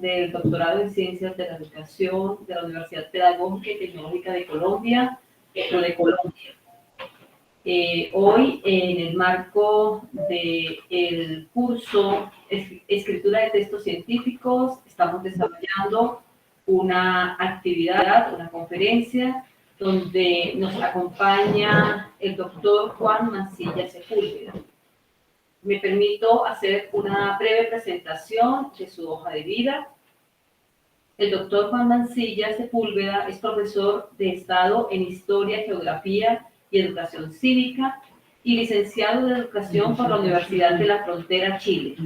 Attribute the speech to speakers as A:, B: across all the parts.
A: del doctorado en Ciencias de la Educación de la Universidad Pedagógica y Tecnológica de Colombia, de Colombia. Hoy, en el marco del curso Escritura de Textos Científicos, estamos desarrollando una actividad, una conferencia, donde nos acompaña el doctor Juan Mancilla Sepúlveda. Me permito hacer una breve presentación de su hoja de vida. El doctor Juan Mancilla Sepúlveda es profesor de Estado en Historia, Geografía y Educación Cívica y licenciado de Educación por la Universidad de la Frontera, Chile.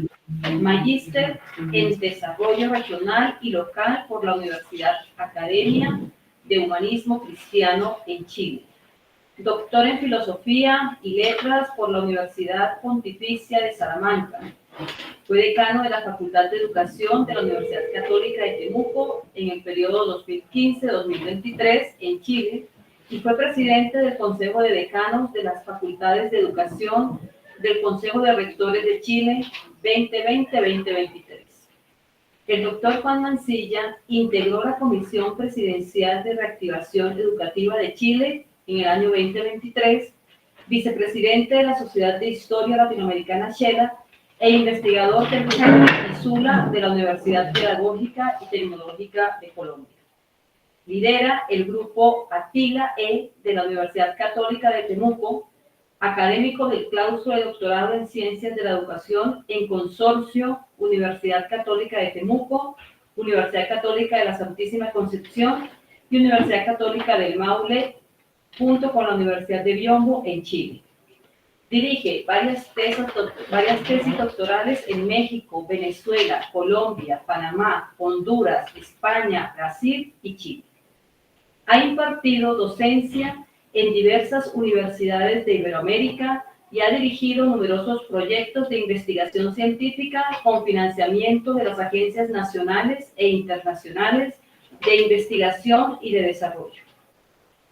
A: Magíster en Desarrollo Regional y Local por la Universidad Academia de Humanismo Cristiano en Chile. Doctor en Filosofía y Letras por la Universidad Pontificia de Salamanca. Fue decano de la Facultad de Educación de la Universidad Católica de Temuco en el periodo 2015-2023 en Chile y fue presidente del Consejo de Decanos de las Facultades de Educación del Consejo de Rectores de Chile 2020-2023. El doctor Juan Mancilla integró la Comisión Presidencial de Reactivación Educativa de Chile en el año 2023, vicepresidente de la Sociedad de Historia Latinoamericana Shela e investigador del Grupo ISULA de la Universidad Pedagógica y Tecnológica de Colombia. Lidera el Grupo Atila-E de la Universidad Católica de Temuco, académico del claustro de doctorado en Ciencias de la Educación en Consorcio Universidad Católica de Temuco, Universidad Católica de la Santísima Concepción y Universidad Católica del Maule, junto con la Universidad de Biombo en Chile. Dirige varias tesis doctorales en México, Venezuela, Colombia, Panamá, Honduras, España, Brasil y Chile. Ha impartido docencia en diversas universidades de Iberoamérica y ha dirigido numerosos proyectos de investigación científica con financiamiento de las agencias nacionales e internacionales de investigación y de desarrollo.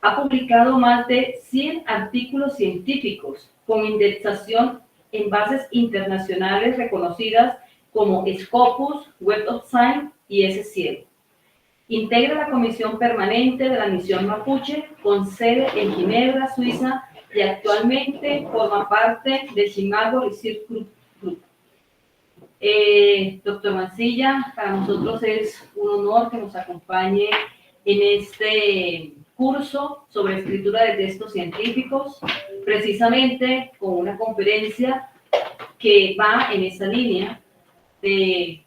A: Ha publicado más de 100 artículos científicos con indexación en bases internacionales reconocidas como Scopus, Web of Science y SCIEL. Integra la Comisión Permanente de la Misión Mapuche, con sede en Ginebra, Suiza, y actualmente forma parte del Chimago Research Group. Doctor Mancilla, para nosotros es un honor que nos acompañe en este curso sobre escritura de textos científicos, precisamente con una conferencia que va en esa línea de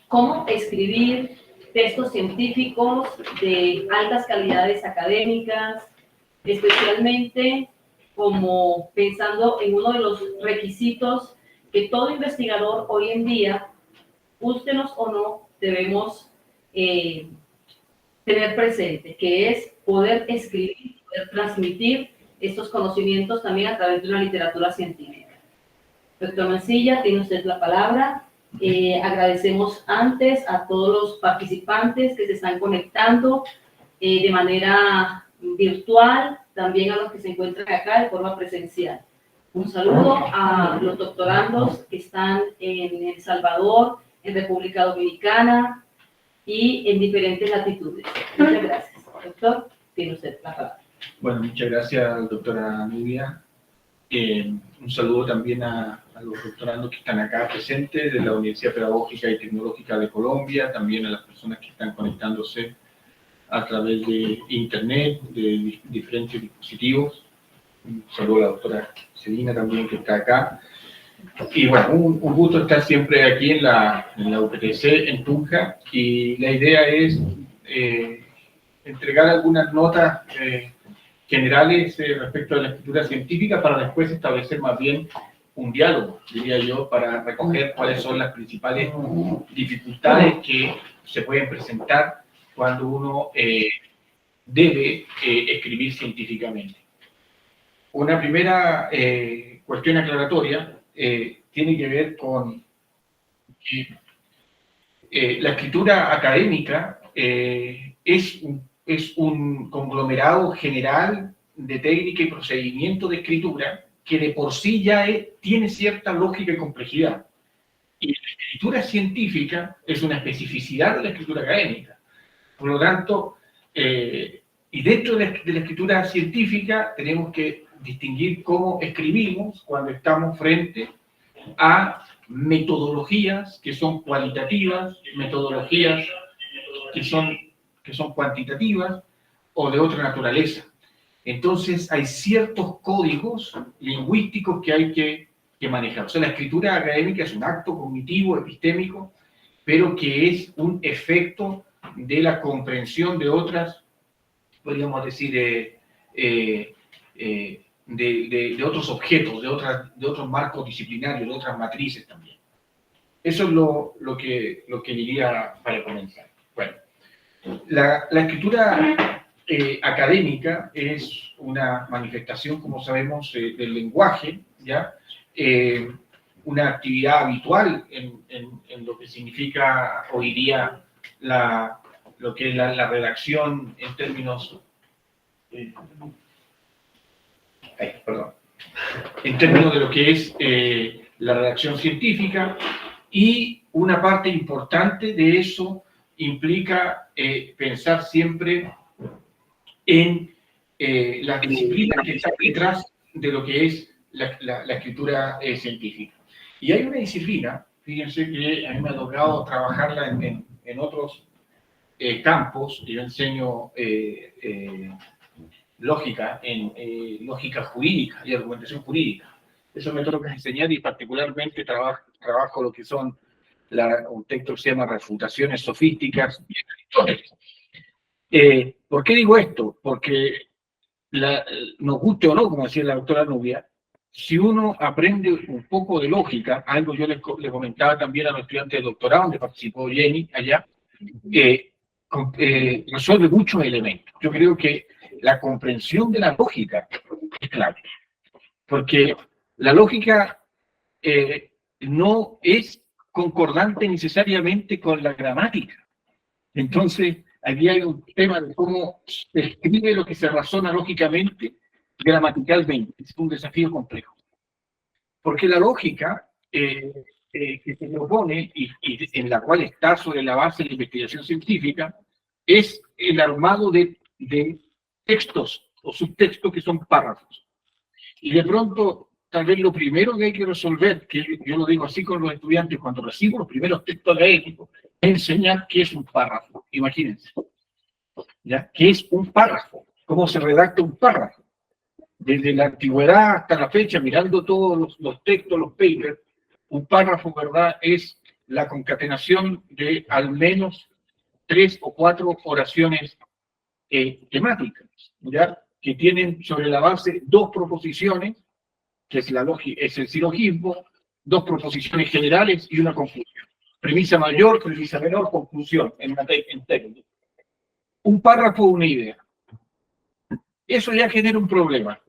A: cómo escribir textos científicos de altas calidades académicas, especialmente como pensando en uno de los requisitos que todo investigador hoy en día, gústenos o no, debemos tener presente, que es poder escribir, poder transmitir estos conocimientos también a través de una literatura científica. Doctor Mancilla, tiene usted la palabra. Agradecemos antes a todos los participantes que se están conectando de manera virtual, también a los que se encuentran acá de forma presencial. Un saludo a los doctorandos que están en El Salvador, en República Dominicana y en diferentes latitudes. Muchas gracias. Doctor, tiene usted la palabra.
B: Bueno, muchas gracias, doctora Nubia. Un saludo también a los doctorandos que están acá presentes de la Universidad Pedagógica y Tecnológica de Colombia, también a las personas que están conectándose a través de internet, de diferentes dispositivos. Un saludo a la doctora Celina también que está acá. Y bueno, un gusto estar siempre aquí en la UPTC, en Tunja, y la idea es entregar algunas notas generales respecto a la escritura científica para después establecer más bien un diálogo, diría yo, para recoger cuáles son las principales dificultades que se pueden presentar cuando uno debe escribir científicamente. Una primera cuestión aclaratoria tiene que ver con que la escritura académica es un conglomerado general de técnica y procedimiento de escritura que de por sí ya tiene cierta lógica y complejidad. Y la escritura científica es una especificidad de la escritura académica. Por lo tanto, y dentro de la escritura científica tenemos que distinguir cómo escribimos cuando estamos frente a metodologías que son cualitativas, metodologías que son cuantitativas o de otra naturaleza. Entonces hay ciertos códigos lingüísticos que hay que manejar. O sea, la escritura académica es un acto cognitivo, epistémico, pero que es un efecto de la comprensión de otras, podríamos decir, de otros objetos, de otros marcos disciplinarios, de otras matrices también. Eso es lo que diría para comenzar. Bueno, la escritura académica es una manifestación, como sabemos, del lenguaje, ¿ya? Una actividad habitual en lo que significa hoy día lo que es la redacción en términos... en términos de lo que es la redacción científica, y una parte importante de eso implica pensar siempre en las disciplinas que están detrás de lo que es la escritura científica. Y hay una disciplina, fíjense que a mí me ha tocado trabajarla en otros campos. Yo enseño lógica, lógica jurídica y argumentación jurídica. Eso me toca enseñar, y particularmente trabajo lo que son un texto que se llama Refutaciones Sofísticas y Escritores. ¿Por qué digo esto? Porque nos guste o no, como decía la doctora Nubia, si uno aprende un poco de lógica, algo yo le comentaba también a los estudiantes de doctorado, donde participó Jenny allá, resuelve muchos elementos. Yo creo que la comprensión de la lógica es clave, porque la lógica no es concordante necesariamente con la gramática. Entonces, aquí hay un tema de cómo se escribe lo que se razona lógicamente, gramaticalmente. Es un desafío complejo. Porque la lógica que se propone, y en la cual está sobre la base de la investigación científica, es el armado de textos o subtextos que son párrafos. Y de pronto, tal vez lo primero que hay que resolver, que yo lo digo así con los estudiantes cuando recibo los primeros textos académicos, es enseñar qué es un párrafo. Imagínense, ¿ya? ¿Qué es un párrafo? ¿Cómo se redacta un párrafo? Desde la antigüedad hasta la fecha, mirando todos los textos, los papers, un párrafo, ¿verdad?, es la concatenación de al menos 3 o 4 oraciones temáticas, ¿ya?, que tienen sobre la base 2 proposiciones, que es el silogismo, 2 proposiciones generales y una conclusión. Premisa mayor, premisa menor, conclusión, en términos. Un párrafo, una idea. Eso ya genera un problema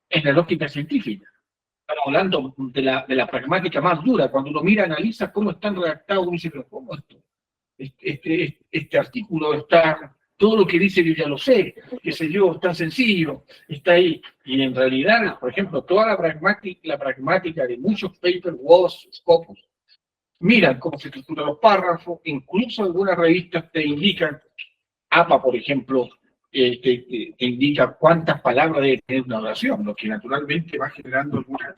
B: en la lógica científica. Estamos hablando de la pragmática más dura. Cuando uno mira, analiza cómo están redactados, uno dice, pero ¿cómo esto? Este artículo está... Todo lo que dice yo ya lo sé, qué sé yo, es tan sencillo, está ahí. Y en realidad, por ejemplo, toda la pragmática de muchos papers, Woz, Scopus, miran cómo se estructuran los párrafos, incluso algunas revistas te indican, APA, por ejemplo, te indica cuántas palabras debe tener una oración, lo que naturalmente va generando algunas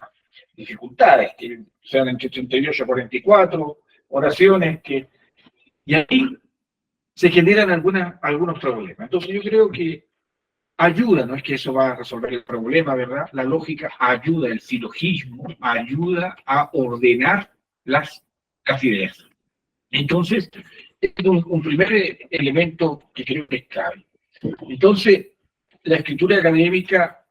B: dificultades, que sean entre 38 y 44 oraciones, y ahí se generan algunos problemas. Entonces yo creo que ayuda, no es que eso va a resolver el problema, ¿verdad? La lógica ayuda, el silogismo ayuda a ordenar las ideas. Entonces, es un primer elemento que creo que es clave. Entonces, la escritura académica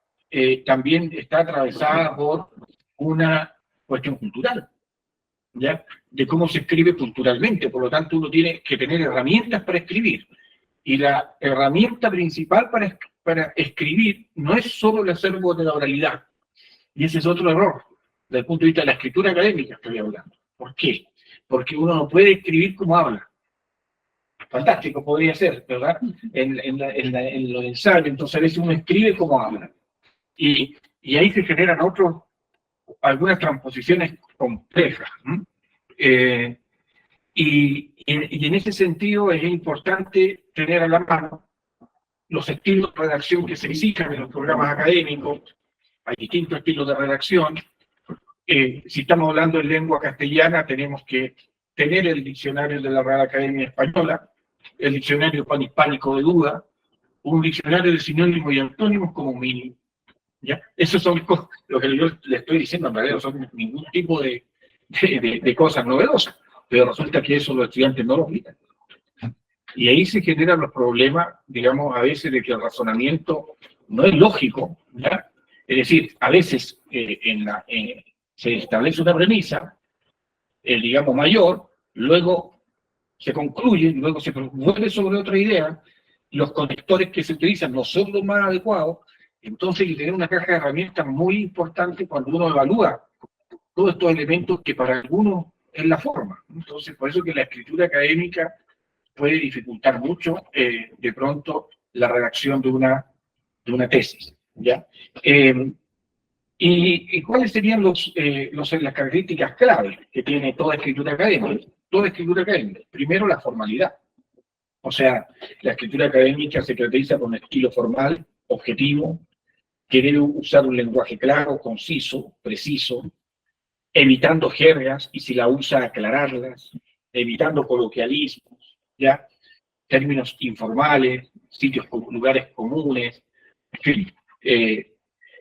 B: también está atravesada por una cuestión cultural, ¿ya?, de cómo se escribe culturalmente. Por lo tanto, uno tiene que tener herramientas para escribir. Y la herramienta principal para escribir no es solo el acervo de la oralidad. Y ese es otro error, desde el punto de vista de la escritura académica estoy hablando. ¿Por qué? Porque uno no puede escribir como habla. Fantástico podría ser, ¿verdad? En los ensayos, entonces a veces uno escribe como habla. Y ahí se generan algunas transposiciones complejas.
C: Y en ese sentido es importante tener a la mano los estilos de redacción que se exigen en los programas académicos. Hay distintos estilos de redacción. Si estamos hablando en lengua castellana, tenemos que tener el diccionario de la Real Academia Española, el diccionario panhispánico de duda, un diccionario de sinónimos y antónimos como mínimo. ¿Ya? Eso son lo que yo le estoy diciendo, en realidad no son ningún tipo de cosas novedosas, pero resulta que eso los estudiantes no lo aplican. Y ahí se generan los problemas, digamos, a veces de que el razonamiento no es lógico, ¿ya? Es decir, a veces se establece una premisa, digamos, mayor, luego se concluye, luego se vuelve sobre otra idea, los conectores que se utilizan no son los más adecuados, entonces hay que tener una caja de herramientas muy importante cuando uno evalúa todos estos elementos que para algunos es la forma. Entonces, por eso que la escritura académica puede dificultar mucho, de pronto, la redacción de una tesis, ¿ya? ¿Y cuáles serían las características claves que tiene toda escritura académica? Toda escritura académica. Primero, la formalidad. O sea, la escritura académica se caracteriza por un estilo formal, objetivo, que debe usar un lenguaje claro, conciso, preciso, evitando jergas y si la usa, aclararlas, evitando coloquialismos, ¿ya? Términos informales, lugares comunes, en fin.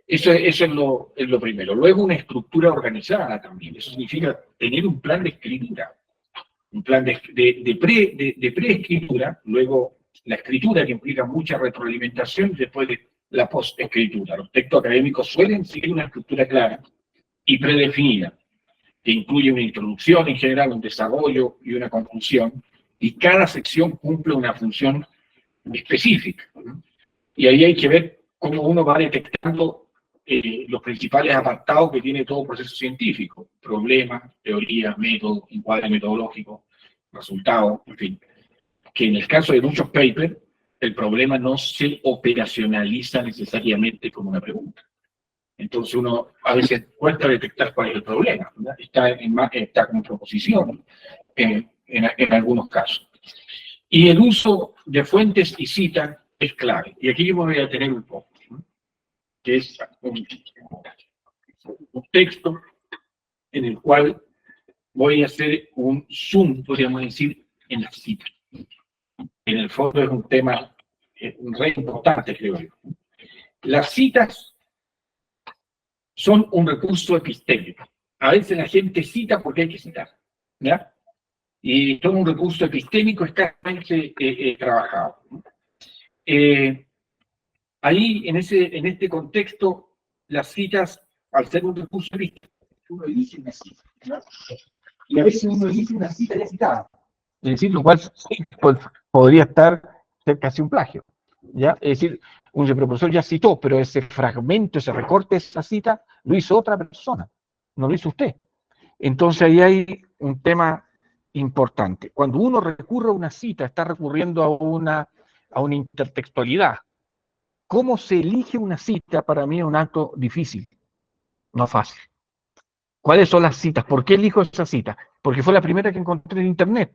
C: Eso es lo primero. Luego una estructura organizada también. Eso significa tener un plan de escritura. Un plan de preescritura, luego la escritura que implica mucha retroalimentación y después de la postescritura. Los textos académicos suelen seguir una estructura clara y predefinida, que incluye una introducción en general, un desarrollo y una conclusión, y cada sección cumple una función específica. Y ahí hay que ver cómo uno va detectando los principales apartados que tiene todo proceso científico: problema, teoría, método, encuadre metodológico, resultado, en fin. Que en el caso de muchos papers, el problema no se operacionaliza necesariamente como una pregunta. Entonces uno a veces cuesta detectar cuál es el problema, ¿verdad? Está como proposición en algunos casos. Y el uso de fuentes y citas es clave. Y aquí yo me voy a detener un poco, ¿no? Que es un texto en el cual voy a hacer un zoom, podríamos decir, en las citas. En el fondo es un tema re importante, creo yo. Las citas son un recurso epistémico. A veces la gente cita porque hay que citar, ¿ya? Y son un recurso epistémico escasamente trabajado. Ahí, en este contexto, las citas, al ser un recurso epistémico, uno dice una cita, ¿no? Y a veces uno dice una cita ya citada. Es decir, lo cual sí, pues, podría ser casi un plagio, ¿ya? Es decir, un profesor ya citó, pero ese fragmento, ese recorte, esa cita, lo hizo otra persona, no lo hizo usted. Entonces ahí hay un tema importante. Cuando uno recurre a una cita, está recurriendo a una intertextualidad. ¿Cómo se elige una cita? Para mí es un acto difícil, no fácil. ¿Cuáles son las citas? ¿Por qué elijo esa cita? Porque fue la primera que encontré en Internet,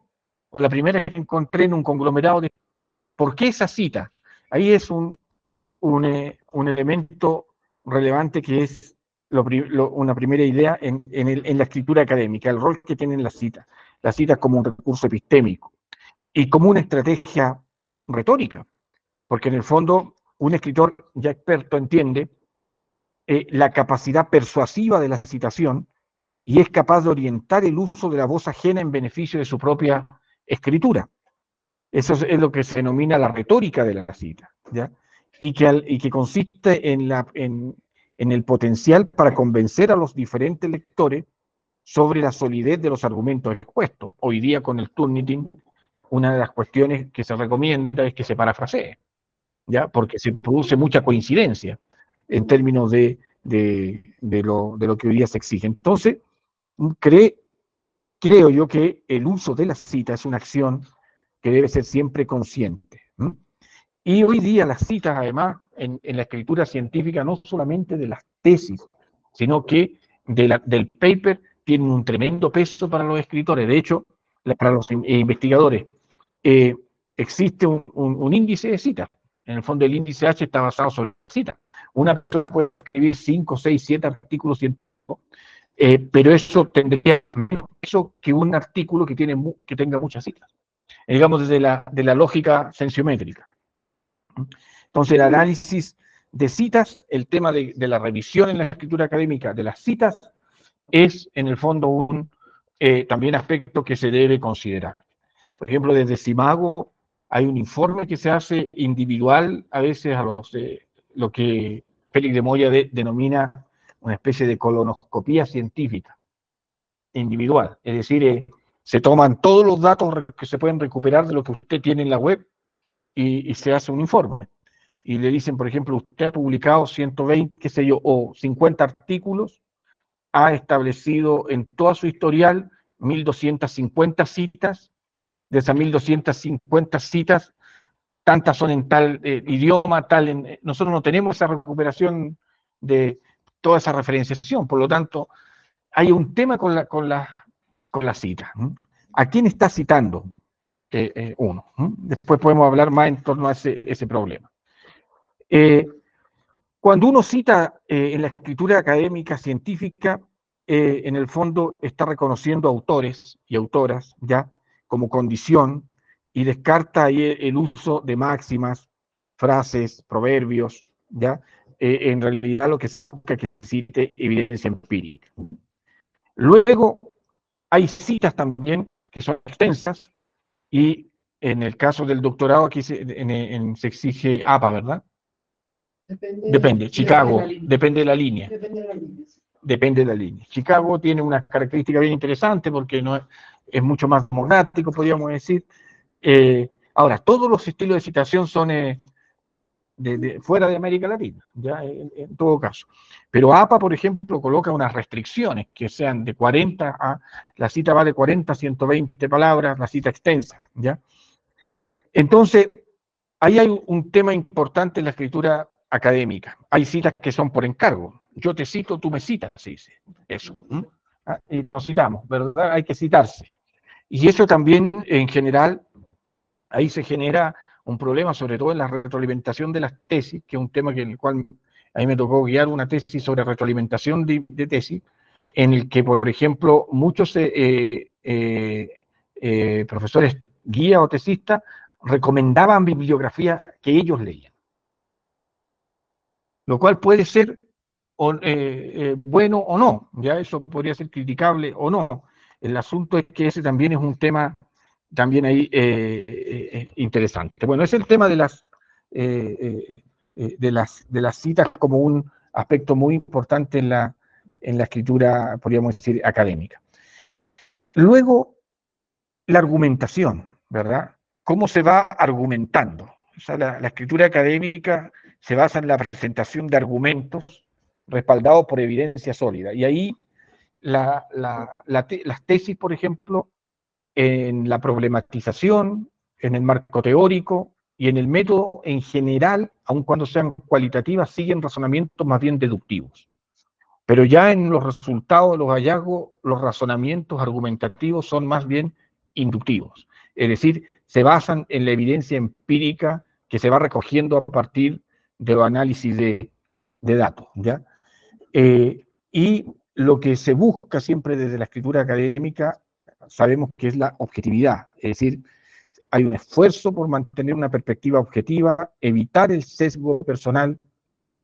C: la primera que encontré en un conglomerado de... ¿Por qué esa cita? Ahí es un elemento relevante que es una primera idea en la escritura académica, el rol que tienen las citas como un recurso epistémico y como una estrategia retórica, porque en el fondo un escritor ya experto entiende la capacidad persuasiva de la citación y es capaz de orientar el uso de la voz ajena en beneficio de su propia escritura. Eso es lo que se denomina la retórica de la cita, ¿ya? Y que consiste en el potencial para convencer a los diferentes lectores sobre la solidez de los argumentos expuestos. Hoy día con el Turnitin, una de las cuestiones que se recomienda es que se parafrasee, ¿ya? Porque se produce mucha coincidencia en términos de lo que hoy día se exige. Entonces, creo yo que el uso de la cita es una acción que debe ser siempre consciente. Y hoy día las citas, además, en la escritura científica, no solamente de las tesis, sino que del paper, tienen un tremendo peso para los escritores. De hecho, para los investigadores, existe un índice de citas. En el fondo, el índice H está basado sobre citas. Una persona puede escribir 5, 6, 7 artículos científicos, pero eso tendría menos peso que un artículo que tenga muchas citas. Digamos, desde la lógica sensiométrica. Entonces, el análisis de citas, el tema de la revisión en la escritura académica de las citas, es en el fondo un también aspecto que se debe considerar. Por ejemplo, desde Simago hay un informe que se hace individual a veces a lo que Félix de Moya denomina una especie de colonoscopía científica individual. Es decir, se toman todos los datos que se pueden recuperar de lo que usted tiene en la web y se hace un informe. Y le dicen, por ejemplo, usted ha publicado 120, qué sé yo, o 50 artículos, ha establecido en toda su historial 1.250 citas. De esas 1.250 citas, tantas son en tal idioma, nosotros no tenemos esa recuperación de toda esa referenciación, por lo tanto, hay un tema con la cita. ¿A quién está citando uno? Después podemos hablar más en torno a ese problema. Cuando uno cita en la escritura académica científica, en el fondo está reconociendo autores y autoras, ¿ya?, como condición, y descarta ahí el uso de máximas, frases, proverbios, ¿ya? En realidad lo que se busca es que cite evidencia empírica. Luego, hay citas también que son extensas, y en el caso del doctorado aquí se exige APA, ¿verdad? Depende. Chicago, depende de la línea. Depende de la línea. Chicago tiene una característica bien interesante porque es mucho más monástico, podríamos decir. Ahora, todos los estilos de citación son fuera de América Latina, ya en todo caso. Pero APA, por ejemplo, coloca unas restricciones que sean de 40 la cita va de 40 a 120 palabras, la cita extensa, ¿ya? Entonces, ahí hay un tema importante en la escritura académica. Hay citas que son por encargo. Yo te cito, tú me citas, se dice. Eso. Y nos citamos, ¿verdad? Hay que citarse. Y eso también, en general, ahí se genera un problema, sobre todo en la retroalimentación de las tesis, que es un tema en el cual a mí me tocó guiar una tesis sobre retroalimentación de tesis, en el que, por ejemplo, muchos profesores guía o tesistas recomendaban bibliografía que ellos leían. Lo cual puede ser bueno o no, ya eso podría ser criticable o no. El asunto es que ese también es un tema también ahí interesante. Bueno, es el tema de las citas como un aspecto muy importante en la escritura, podríamos decir, académica. Luego, la argumentación, ¿verdad? ¿Cómo se va argumentando? O sea, la escritura académica se basa en la presentación de argumentos respaldados por evidencia sólida. Y ahí las tesis, por ejemplo, en la problematización, en el marco teórico y en el método en general, aun cuando sean cualitativas, siguen razonamientos más bien deductivos. Pero ya en los resultados de los hallazgos, los razonamientos argumentativos son más bien inductivos. Es decir, se basan en la evidencia empírica que se va recogiendo a partir de los análisis de datos, ¿ya? Y lo que se busca siempre desde la escritura académica, sabemos que es la objetividad, es decir, hay un esfuerzo por mantener una perspectiva objetiva, evitar el sesgo personal,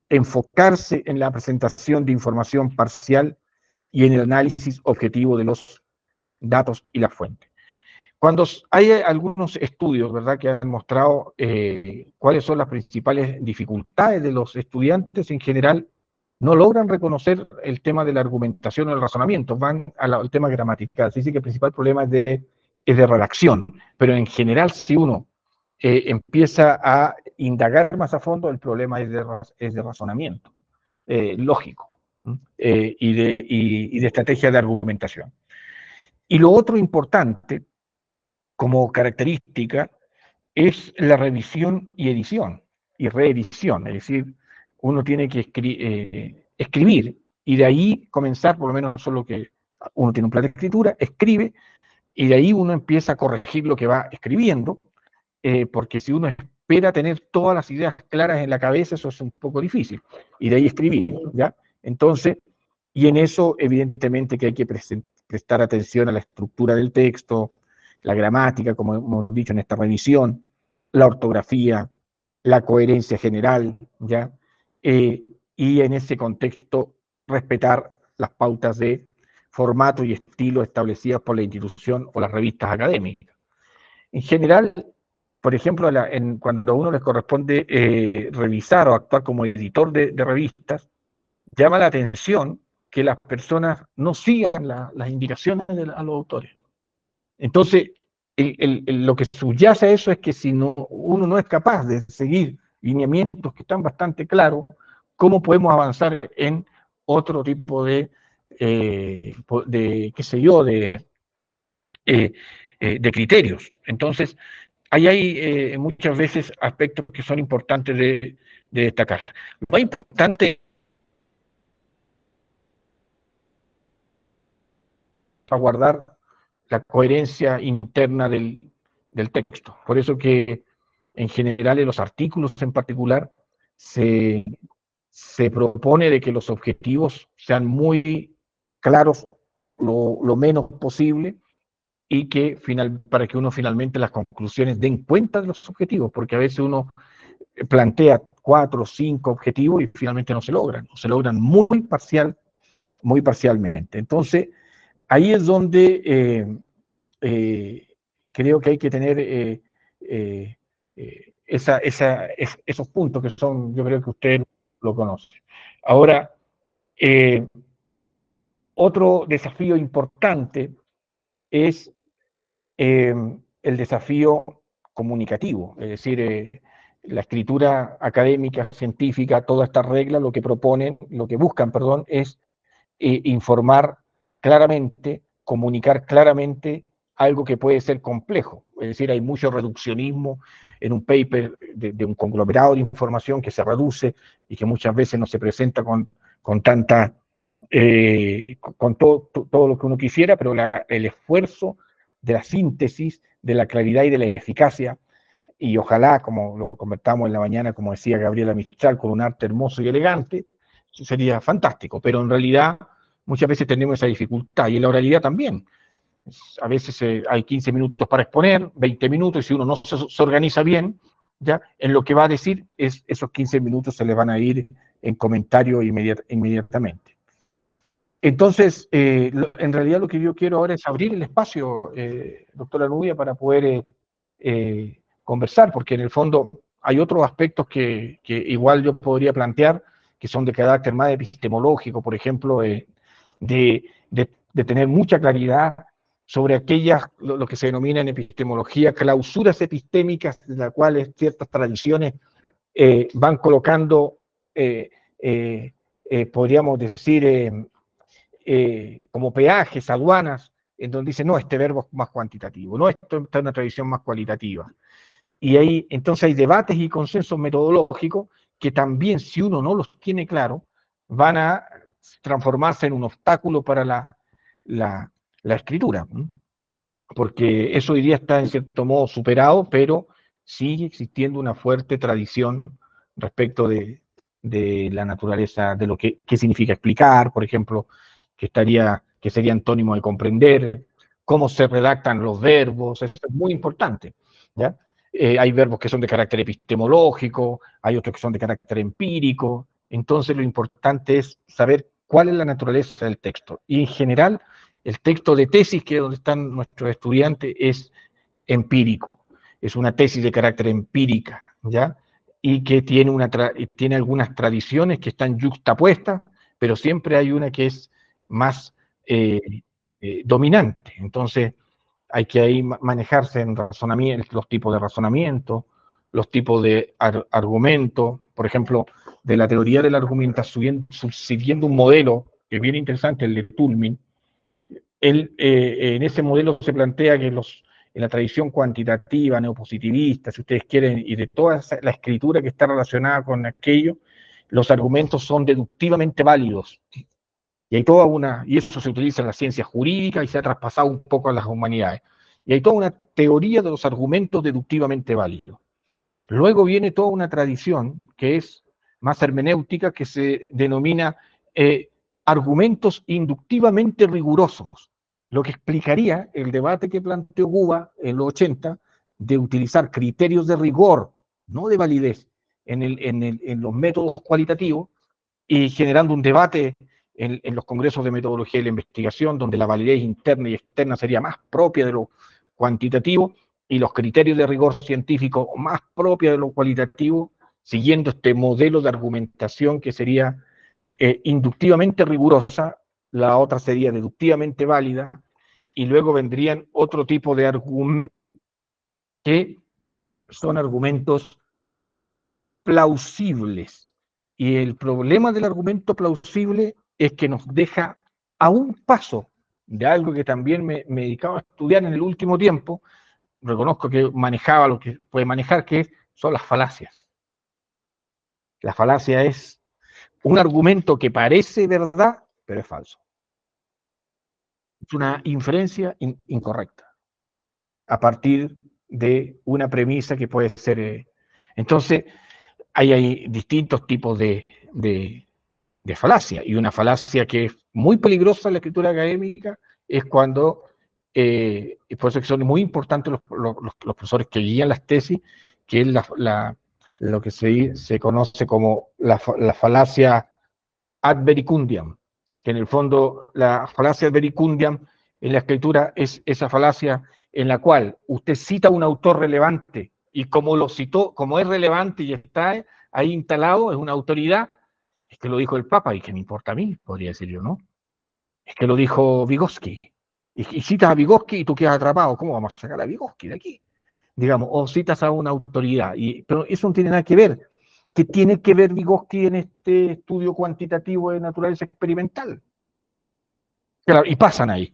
C: enfocarse en la presentación de información parcial y en el análisis objetivo de los datos y las fuentes. Cuando hay algunos estudios, ¿verdad?, que han mostrado cuáles son las principales dificultades de los estudiantes en general, no logran reconocer el tema de la argumentación o el razonamiento, van al tema gramatical. Se dice que el principal problema es de redacción, pero en general si uno empieza a indagar más a fondo, el problema es de razonamiento lógico y de estrategia de argumentación. Y lo otro importante, como característica, es la revisión y edición, y reedición, es decir, uno tiene que escribir, y de ahí comenzar, por lo menos eso es lo que Uno tiene un plan de escritura, escribe, y de ahí uno empieza a corregir lo que va escribiendo, porque si uno espera tener todas las ideas claras en la cabeza, eso es un poco difícil, y de ahí escribir, ¿ya? Entonces, y en eso, evidentemente, que hay que prestar atención a la estructura del texto, la gramática, como hemos dicho en esta revisión, la ortografía, la coherencia general, ¿ya? Y en ese contexto, respetar las pautas de formato y estilo establecidas por la institución o las revistas académicas. En general, por ejemplo, cuando a uno les corresponde revisar o actuar como editor de revistas, llama la atención que las personas no sigan las indicaciones a los autores. Entonces, lo que subyace a eso es que si uno no es capaz de seguir lineamientos que están bastante claros, ¿cómo podemos avanzar en otro tipo qué sé yo, de criterios? Entonces, ahí hay muchas veces aspectos que son importantes de destacar. Lo más importante es guardar la coherencia interna del texto. Por eso que en general en los artículos en particular se propone de que los objetivos sean muy claros lo menos posible y que para que uno finalmente las conclusiones den cuenta de los objetivos, porque a veces uno plantea 4 o 5 objetivos y finalmente no se logran muy parcialmente. Entonces, ahí es donde creo que hay que tener esos puntos que son, yo creo que usted lo conoce. Ahora, otro desafío importante es el desafío comunicativo, es decir, la escritura académica, científica, todas estas reglas lo que buscan, es informar claramente, comunicar claramente algo que puede ser complejo. Es decir, hay mucho reduccionismo en un paper de un conglomerado de información que se reduce y que muchas veces no se presenta con tanta, con todo lo que uno quisiera, pero el esfuerzo de la síntesis, de la claridad y de la eficacia, y ojalá, como lo convertamos en la mañana, como decía Gabriela Mistral, con un arte hermoso y elegante, eso sería fantástico, pero en realidad muchas veces tenemos esa dificultad, y en la oralidad también. A veces hay 15 minutos para exponer, 20 minutos, y si uno no se organiza bien, ya en lo que va a decir, esos 15 minutos se le van a ir en comentario inmediatamente. Entonces, en realidad lo que yo quiero ahora es abrir el espacio, doctora Nubia, para poder conversar, porque en el fondo hay otros aspectos que igual yo podría plantear, que son de carácter más epistemológico, por ejemplo, de tener mucha claridad sobre lo que se denomina en epistemología clausuras epistémicas, de las cuales ciertas tradiciones van colocando, podríamos decir, como peajes, aduanas, en donde dice, no, este verbo es más cuantitativo, no, esto está en una tradición más cualitativa. Y ahí, entonces hay debates y consensos metodológicos que también, si uno no los tiene claro, van a transformarse en un obstáculo para la escritura. Porque eso hoy día está en cierto modo superado, pero sigue existiendo una fuerte tradición respecto de la naturaleza, de lo que significa explicar, por ejemplo, que sería antónimo de comprender, cómo se redactan los verbos, eso es muy importante, ¿ya? Hay verbos que son de carácter epistemológico, hay otros que son de carácter empírico, entonces lo importante es saber cuál es la naturaleza del texto. Y en general, el texto de tesis, que es donde están nuestros estudiantes, es empírico, es una tesis de carácter empírica, ¿ya? Y que tiene algunas tradiciones que están yuxtapuestas, pero siempre hay una que es más dominante. Entonces, hay que ahí manejarse en razonamiento, los tipos de razonamiento, los tipos de argumento, por ejemplo, de la teoría de la argumentación, siguiendo un modelo que es bien interesante, el de Toulmin. En ese modelo se plantea que en la tradición cuantitativa, neopositivista, si ustedes quieren, y de toda la escritura que está relacionada con aquello, los argumentos son deductivamente válidos. Y hay toda una, y eso se utiliza en la ciencia jurídica y se ha traspasado un poco a las humanidades. Y hay toda una teoría de los argumentos deductivamente válidos. Luego viene toda una tradición que es más hermenéutica, que se denomina argumentos inductivamente rigurosos, lo que explicaría el debate que planteó Guba en los 80 de utilizar criterios de rigor, no de validez, en los métodos cualitativos, y generando un debate en los congresos de metodología y la investigación, donde la validez interna y externa sería más propia de lo cuantitativo y los criterios de rigor científico más propia de lo cualitativo, siguiendo este modelo de argumentación que sería inductivamente rigurosa, la otra sería deductivamente válida, y luego vendrían otro tipo de argumentos que son argumentos plausibles. Y el problema del argumento plausible es que nos deja a un paso de algo que también me dedicaba a estudiar en el último tiempo. Reconozco que manejaba lo que puede manejar, que son las falacias. La falacia es un argumento que parece verdad, pero es falso. Es una inferencia incorrecta a partir de una premisa que puede ser. Entonces, hay distintos tipos de falacia, y una falacia que es muy peligrosa en la escritura académica es cuando, y por eso que son muy importantes los profesores que guían las tesis, que es lo que se conoce como la falacia ad vericundiam, que en el fondo la falacia ad vericundiam en la escritura es esa falacia en la cual usted cita a un autor relevante y como lo citó, como es relevante y está ahí instalado, es una autoridad, es que lo dijo el Papa y que me importa a mí, podría decir yo, ¿no? Es que lo dijo Vygotsky. Y citas a Vygotsky y tú quedas atrapado. ¿Cómo vamos a sacar a Vygotsky de aquí? Digamos, o citas a una autoridad. Pero eso no tiene nada que ver. ¿Qué tiene que ver Vygotsky en este estudio cuantitativo de naturaleza experimental? Claro, y pasan ahí.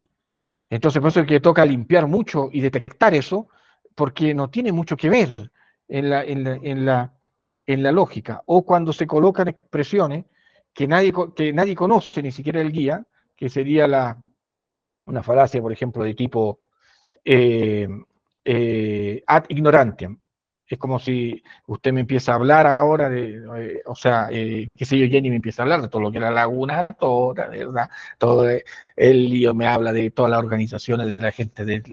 C: Entonces, por eso es que toca limpiar mucho y detectar eso, porque no tiene mucho que ver en la lógica. O cuando se colocan expresiones que nadie conoce, ni siquiera el guía, que sería una falacia, por ejemplo, de tipo eh, ad ignorantiam. Es como si usted me empieza a hablar ahora qué sé yo, Jenny me empieza a hablar de todo lo que es la laguna, toda, ¿verdad? Todo el lío me habla de todas las organizaciones de la gente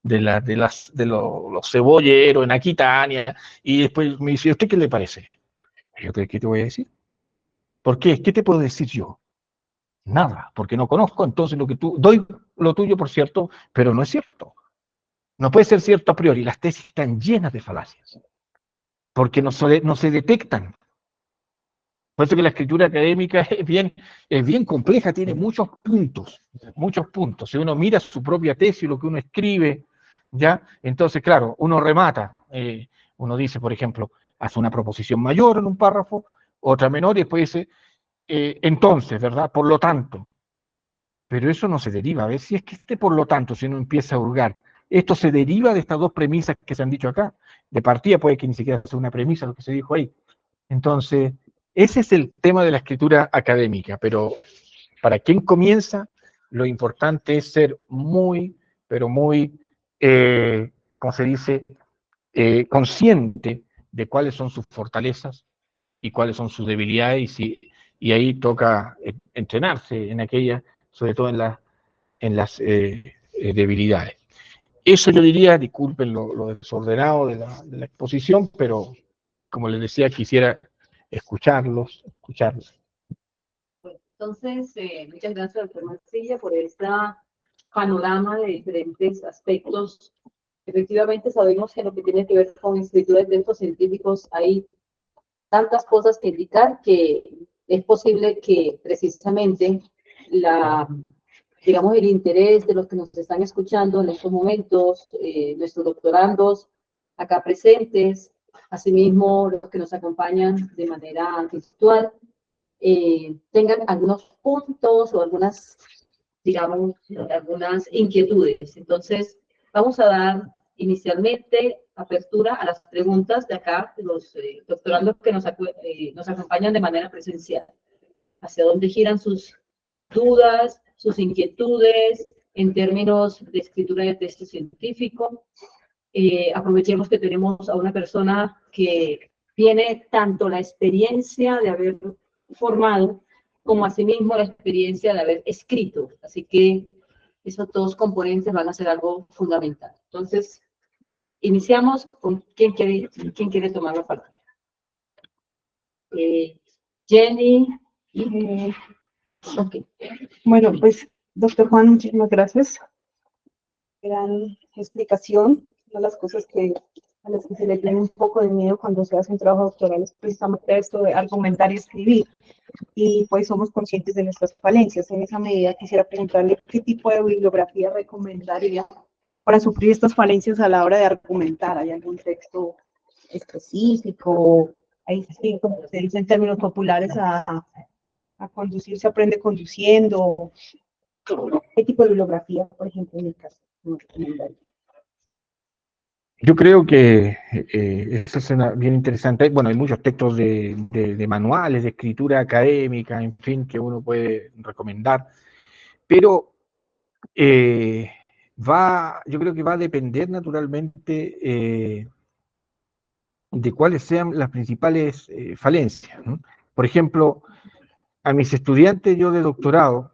C: los cebolleros en Aquitania, y después me dice, ¿usted qué le parece? Yo, ¿qué te voy a decir? ¿Por qué? ¿Qué te puedo decir yo? Nada, porque no conozco, entonces doy lo tuyo por cierto, pero no es cierto. No puede ser cierto a priori, las tesis están llenas de falacias, porque no se detectan. Por eso que la escritura académica es bien compleja, tiene muchos puntos, muchos puntos. Si uno mira su propia tesis, lo que uno escribe, ¿ya? Entonces, claro, uno remata. Uno dice, por ejemplo, hace una proposición mayor en un párrafo, otra menor, y después dice, entonces, ¿verdad? Por lo tanto. Pero eso no se deriva. A ver si es que por lo tanto, si uno empieza a hurgar, esto se deriva de estas dos premisas que se han dicho acá. De partida puede que ni siquiera sea una premisa lo que se dijo ahí. Entonces, ese es el tema de la escritura académica, pero para quien comienza, lo importante es ser muy, pero muy, ¿cómo se dice?, consciente de cuáles son sus fortalezas y cuáles son sus debilidades, y ahí toca entrenarse en aquellas, sobre todo en las debilidades. Eso yo diría, disculpen lo desordenado de la exposición, pero como les decía, quisiera escucharlos.
A: Bueno, entonces, muchas gracias, doctor Mancilla, por esta panorama de diferentes aspectos. Efectivamente, sabemos que en lo que tiene que ver con escritura de textos científicos hay tantas cosas que indicar que es posible que precisamente digamos, el interés de los que nos están escuchando en estos momentos, nuestros doctorandos acá presentes, asimismo los que nos acompañan de manera virtual, tengan algunos puntos o algunas, digamos, algunas inquietudes. Entonces, vamos a dar inicialmente apertura a las preguntas de acá, de los doctorandos que nos acompañan de manera presencial. ¿Hacia dónde giran sus
D: dudas, sus inquietudes en términos de escritura de texto científico. Aprovechemos que tenemos a una persona que tiene tanto la experiencia de haber formado como asimismo la experiencia de haber escrito. Así que esos dos componentes van a ser algo fundamental. Entonces, iniciamos con quién quiere tomar la palabra. Jenny.
E: Ok. Bueno, pues, doctor Juan, muchísimas gracias. Gran explicación. Una de las cosas a las que se le tiene un poco de miedo cuando se hace un trabajo doctoral es precisamente esto de argumentar y escribir. Y pues somos conscientes de nuestras falencias. En esa medida quisiera preguntarle qué tipo de bibliografía recomendaría para suplir estas falencias a la hora de argumentar. ¿Hay algún texto específico? Ahí sí, como se dice en términos populares, a conducir se aprende conduciendo. ¿Qué tipo de bibliografía, por ejemplo, en el caso?
C: Yo creo que eso es bien interesante. Bueno, hay muchos textos de manuales, de escritura académica, en fin, que uno puede recomendar, pero yo creo que va a depender naturalmente de cuáles sean las principales falencias, ¿no? Por ejemplo, a mis estudiantes yo de doctorado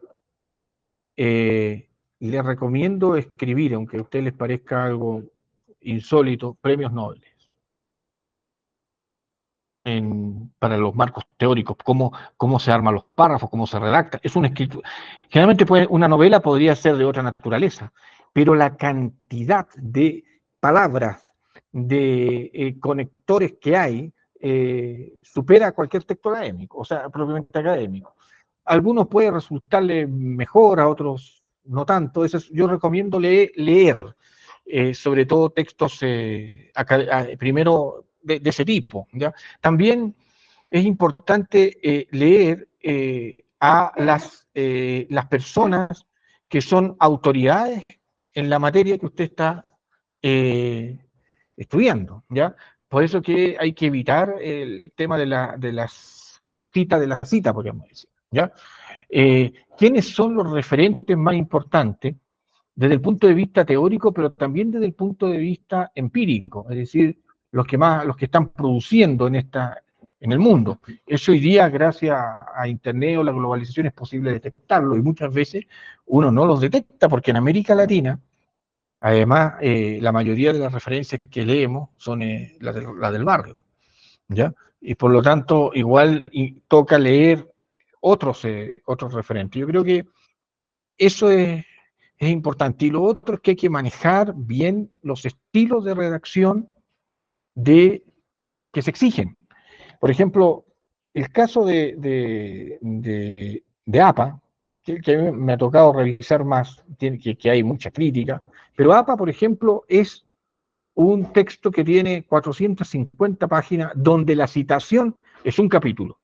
C: les recomiendo escribir, aunque a ustedes les parezca algo insólito, premios Nobel para los marcos teóricos, cómo se arman los párrafos, cómo se redacta. Es una escritura. Generalmente una novela podría ser de otra naturaleza, pero la cantidad de palabras, de conectores que hay, supera cualquier texto académico, o sea, propiamente académico. A algunos puede resultarle mejor, a otros no tanto. Yo recomiendo leer sobre todo textos primero de ese tipo, ¿ya? También es importante leer a las personas que son autoridades en la materia que usted está estudiando, ¿ya? Por eso que hay que evitar el tema de las citas de la cita, podríamos decir, ¿ya? ¿Quiénes son los referentes más importantes desde el punto de vista teórico, pero también desde el punto de vista empírico, es decir, los que están produciendo en el mundo? Eso hoy día, gracias a Internet o la globalización, es posible detectarlo, y muchas veces uno no los detecta, porque en América Latina, además, la mayoría de las referencias que leemos son las del barrio, ¿ya? Y por lo tanto, igual toca leer otros referentes. Yo creo que eso es importante. Y lo otro es que hay que manejar bien los estilos de redacción que se exigen. Por ejemplo, el caso de APA, que a mí me ha tocado revisar más, que hay mucha crítica, pero APA, por ejemplo, es un texto que tiene 450 páginas donde la citación es un capítulo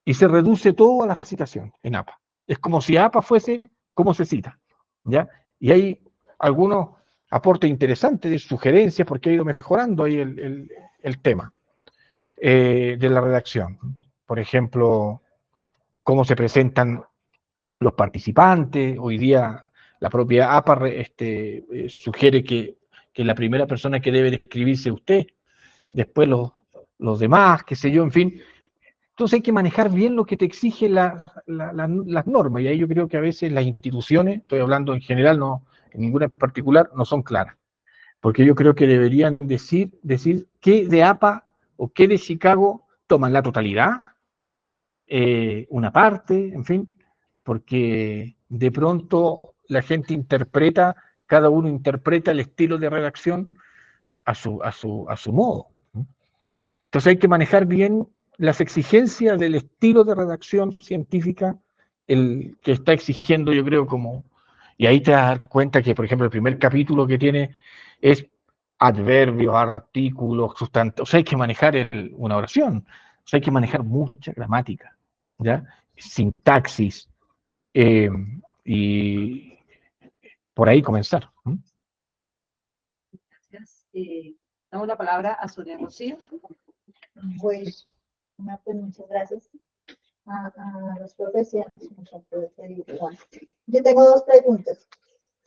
C: y se reduce todo a la citación en APA. Es como si APA fuese cómo se cita, ¿ya? Y hay algunos aportes interesantes de sugerencias porque ha ido mejorando ahí el tema de la redacción. Por ejemplo, cómo se presentan los participantes. Hoy día la propia APA sugiere que la primera persona que debe describirse es usted, después los demás, qué sé yo, en fin. Entonces hay que manejar bien lo que te exige las normas, y ahí yo creo que a veces las instituciones, estoy hablando en general, no en ninguna en particular, no son claras, porque yo creo que deberían decir qué de APA o qué de Chicago toman la totalidad, una parte, en fin, porque de pronto la gente cada uno interpreta el estilo de redacción a su modo. Entonces hay que manejar bien las exigencias del estilo de redacción científica, el que está exigiendo, yo creo, y ahí te das cuenta que, por ejemplo, el primer capítulo que tiene es adverbios, artículos, sustantivos. O sea, hay que manejar una oración, o sea, hay que manejar mucha gramática, ¿ya? Sintaxis, y por ahí comenzar.
D: Gracias. Damos la palabra a Sonia Rocío.
E: Pues, muchas gracias.
F: a los profesores. Yo tengo dos preguntas.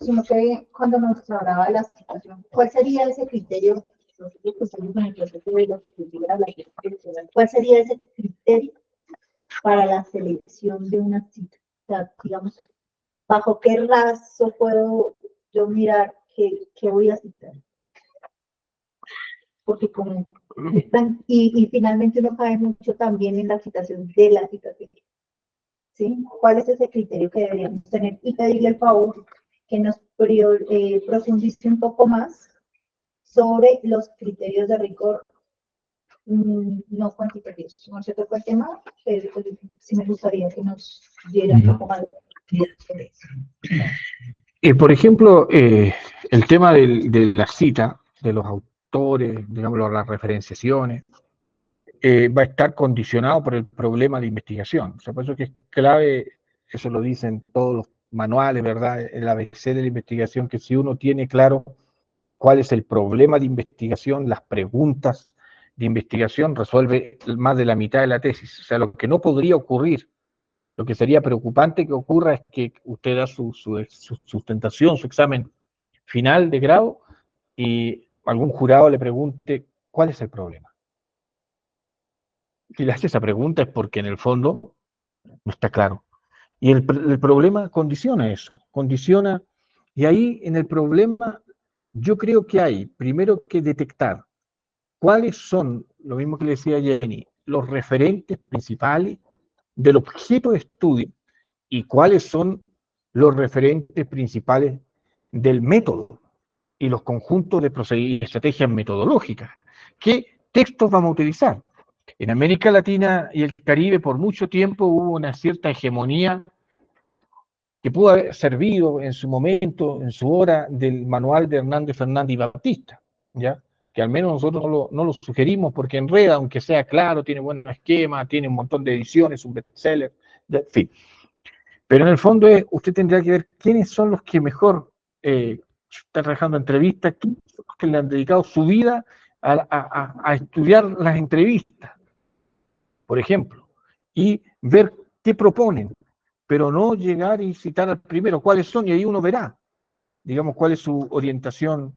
F: Sino que cuando nos hablaba de la situación, ¿cuál sería ese criterio? Nosotros que estamos en el proceso de la escritura, ¿cuál sería ese criterio para la selección de una cita? O sea, digamos, ¿bajo qué raso puedo yo mirar qué voy a citar? Porque como y finalmente uno cae mucho también en la citación de la citación. ¿Sí? ¿Cuál es ese criterio que deberíamos tener? Y pedirle el favor que nos profundice un poco más sobre los criterios de rigor no cuantitativos. No se tocó el tema, pero sí me gustaría que nos diera un poco más de sobre eso.
C: Por ejemplo, el tema de la cita, de los autores, digamos, las referenciaciones, va a estar condicionado por el problema de investigación. O sea, por eso que es clave, eso lo dicen todos los manuales, ¿verdad? El ABC de la investigación, que si uno tiene claro cuál es el problema de investigación, las preguntas de investigación, resuelve más de la mitad de la tesis. O sea, lo que no podría ocurrir, lo que sería preocupante que ocurra es que usted da su sustentación, su examen final de grado, y algún jurado le pregunte, ¿cuál es el problema? Si le hace esa pregunta es porque en el fondo no está claro. Y el problema condiciona eso, condiciona, y ahí en el problema yo creo que hay primero que detectar cuáles son, lo mismo que le decía Jenny, los referentes principales del objeto de estudio y cuáles son los referentes principales del método y los conjuntos de estrategias metodológicas. ¿Qué textos vamos a utilizar? En América Latina y el Caribe por mucho tiempo hubo una cierta hegemonía que pudo haber servido en su momento, en su hora, del manual de Hernández Fernández y Baptista, ¿ya? Que al menos nosotros no lo sugerimos porque enreda, aunque sea claro, tiene buen esquema, tiene un montón de ediciones, un bestseller, en fin. Pero en el fondo usted tendría que ver quiénes son los que mejor están trabajando entrevistas, quiénes son los que le han dedicado su vida a estudiar las entrevistas, por ejemplo, y ver qué proponen, pero no llegar y citar al primero cuáles son, y ahí uno verá, digamos, cuál es su orientación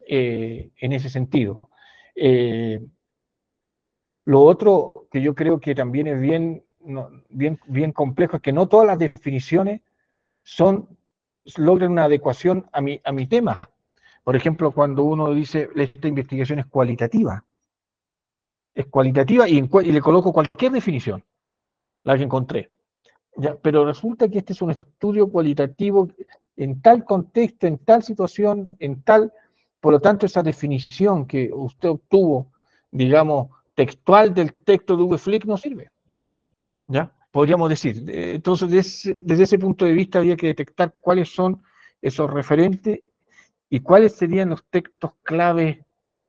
C: en ese sentido. Lo otro que yo creo que también es bien complejo es que no todas las definiciones logran una adecuación a mi tema. Por ejemplo, cuando uno dice esta investigación es cualitativa y le coloco cualquier definición, la que encontré. Ya, pero resulta que este es un estudio cualitativo en tal contexto, en tal situación, por lo tanto esa definición que usted obtuvo, digamos, textual del texto de Uwe Flick no sirve. ¿Ya? Podríamos decir. Entonces, desde ese punto de vista había que detectar cuáles son esos referentes y cuáles serían los textos clave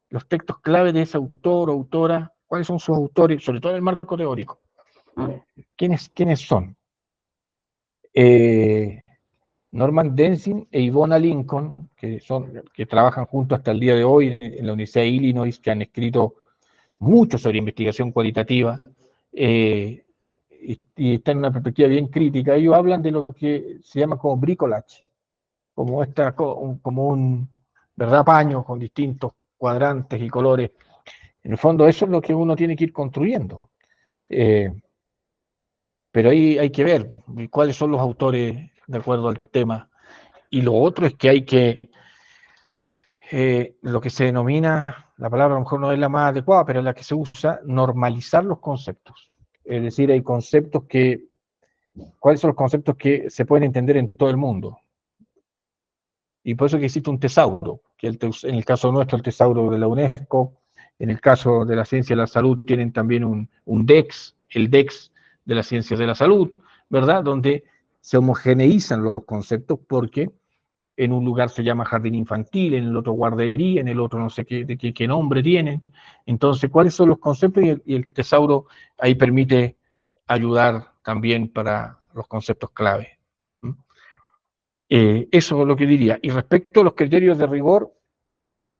C: de ese autor o autora, cuáles son sus autores, sobre todo en el marco teórico. ¿Quiénes son? Norman Denzin e Ivona Lincoln, que trabajan juntos hasta el día de hoy en la Universidad de Illinois, que han escrito mucho sobre investigación cualitativa, y están en una perspectiva bien crítica. Ellos hablan de lo que se llama como bricolage, como un ¿verdad? Paño con distintos cuadrantes y colores. En el fondo eso es lo que uno tiene que ir construyendo. Pero ahí hay que ver cuáles son los autores de acuerdo al tema. Y lo otro es que hay que, lo que se denomina, la palabra a lo mejor no es la más adecuada, pero es la que se usa, normalizar los conceptos. Es decir, hay conceptos ¿cuáles son los conceptos que se pueden entender en todo el mundo? Y por eso que existe un tesauro, que en el caso nuestro el tesauro de la UNESCO, en el caso de la ciencia de la salud tienen también un DEX, el DEX de las ciencias de la salud, ¿verdad? Donde se homogeneizan los conceptos porque en un lugar se llama jardín infantil, en el otro guardería, en el otro no sé qué nombre tienen. Entonces, ¿cuáles son los conceptos? Y el tesauro ahí permite ayudar también para los conceptos clave. Eso es lo que diría. Y respecto a los criterios de rigor,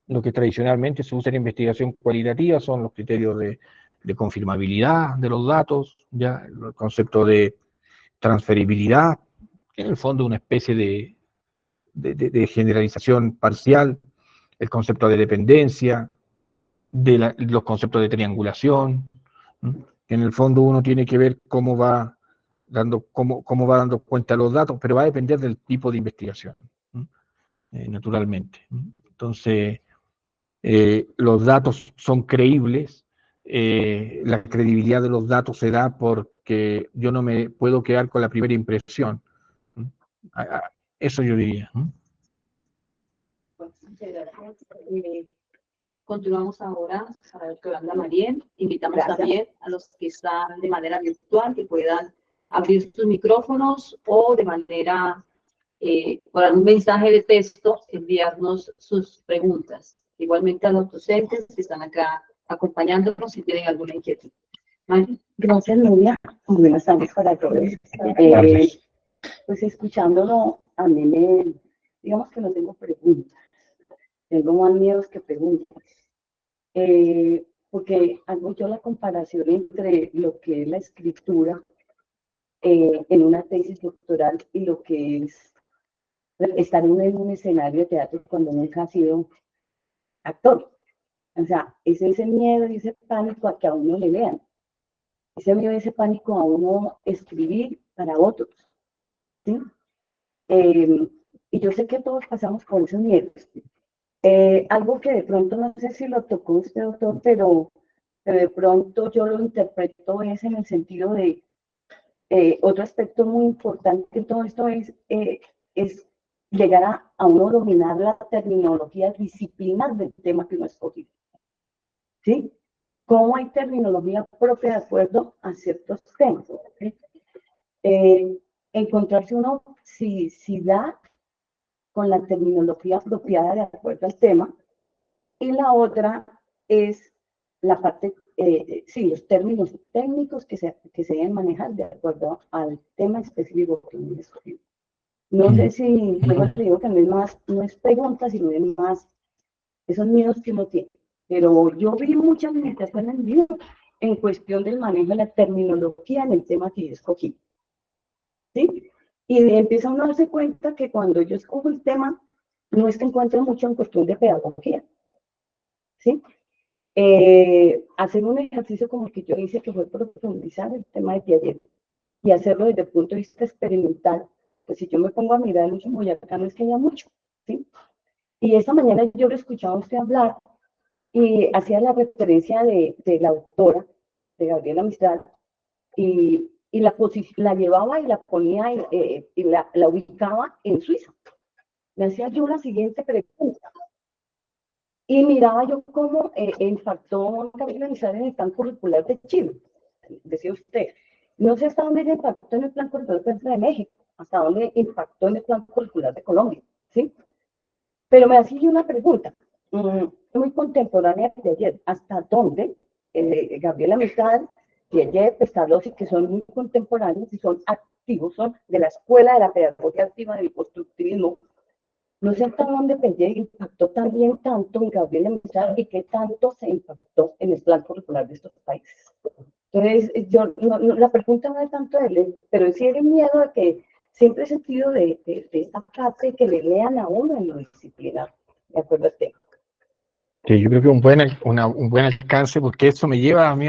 C: lo que tradicionalmente se usa en investigación cualitativa son los criterios de confirmabilidad de los datos, ya el concepto de transferibilidad, que en el fondo es una especie de generalización parcial, el concepto de dependencia, los conceptos de triangulación, ¿no? En el fondo uno tiene que ver cómo va dando cuenta de los datos, pero va a depender del tipo de investigación, ¿no? Naturalmente, ¿no? Entonces, los datos son creíbles, la credibilidad de los datos se da porque yo no me puedo quedar con la primera impresión, ¿no? Eso yo diría, ¿no?
D: Pues, muchas gracias. Continuamos ahora a la doctora Mariel. Invitamos
F: Gracias.
D: también a los que están de manera virtual que puedan abrir sus micrófonos o de manera, por algún mensaje de texto, enviarnos sus preguntas. Igualmente a los docentes que están acá acompañándonos si tienen alguna inquietud. Mariel.
F: Gracias, Nuria. Buenas tardes para todos. Pues escuchándolo, a mí digamos que no tengo preguntas. Tengo más miedos que preguntas. Porque hago yo la comparación entre lo que es la escritura en una tesis doctoral y lo que es estar en un escenario de teatro cuando nunca ha sido actor. O sea, ese es el miedo y ese pánico a que a uno le vean. Ese miedo y ese pánico a uno escribir para otros, ¿sí? Y yo sé que todos pasamos por esos miedos. Algo que de pronto, no sé si lo tocó usted, doctor, pero de pronto yo lo interpreto es en el sentido de otro aspecto muy importante en todo esto es llegar a uno dominar la terminología disciplinar del tema que uno ha escogido, ¿sí? Cómo hay terminología propia de acuerdo a ciertos temas, ¿sí? Encontrarse uno si da con la terminología apropiada de acuerdo al tema, y la otra es la parte, sí, los términos técnicos que se deben manejar de acuerdo al tema específico que uno escogió. No sé si, luego te digo que no es pregunta, sino es más esos miedos que uno tiene. Pero yo vi muchas limitaciones en el video en cuestión del manejo de la terminología en el tema que yo escogí, ¿sí? Y empieza uno a darse cuenta que cuando yo escojo el tema, no es que encuentre mucho en cuestión de pedagogía, ¿sí? Hacer un ejercicio como el que yo hice, que fue profundizar el tema de Piaget y hacerlo desde el punto de vista experimental. Pues si yo me pongo a mirar mucho Boyacá, no es que haya mucho, ¿sí? Y esta mañana yo lo escuchaba a usted hablar y hacía la referencia de la autora, de Gabriela Mistral, y la llevaba y la ponía y la ubicaba en Suiza. Me hacía yo la siguiente pregunta. Y miraba yo cómo impactó Gabriela Mistral en el plan curricular de Chile. Decía usted, no sé hasta dónde impactó en el plan curricular de México, hasta dónde impactó en el plan curricular de Colombia, ¿sí? Pero me hacía yo una pregunta muy contemporánea de ayer, ¿hasta dónde Gabriela Mistral, Piaget, Pestalozzi, que son muy contemporáneos y son activos, son de la escuela de la pedagogía activa del constructivismo? No sé hasta dónde Piaget impactó también tanto en Gabriela Mistral y qué tanto se impactó en el plan curricular de estos países. Entonces, la pregunta no es tanto de él, pero sí el miedo de que siempre he sentido de esta frase que le lean a uno en lo disciplinar, ¿de acuerdo a usted?
C: Sí, yo creo que un buen alcance, porque eso me lleva a mí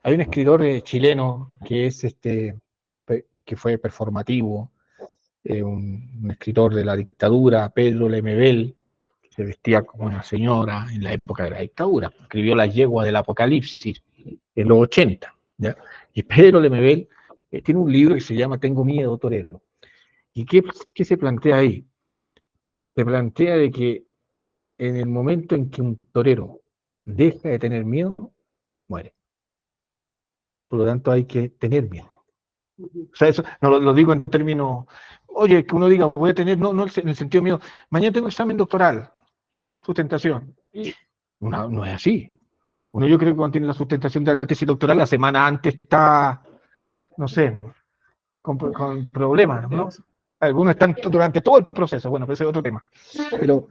C: hay un escritor chileno que es que fue performativo, un escritor de la dictadura, Pedro Lemebel, que se vestía como una señora en la época de la dictadura, escribió Las yeguas del Apocalipsis en los 80, ¿ya? Y Pedro Lemebel tiene un libro que se llama Tengo miedo, torero. ¿Y qué se plantea ahí? Se plantea de que en el momento en que un torero deja de tener miedo, muere. Por lo tanto, hay que tener miedo. O sea, eso no lo digo en términos, oye, que uno diga, voy a tener, no en el sentido mío, mañana tengo examen doctoral, sustentación. Y no es así. Uno, yo creo que cuando tiene la sustentación de la tesis doctoral, la semana antes está, no sé, con problemas, ¿no? Algunos están durante todo el proceso, bueno, pero ese es otro tema. Pero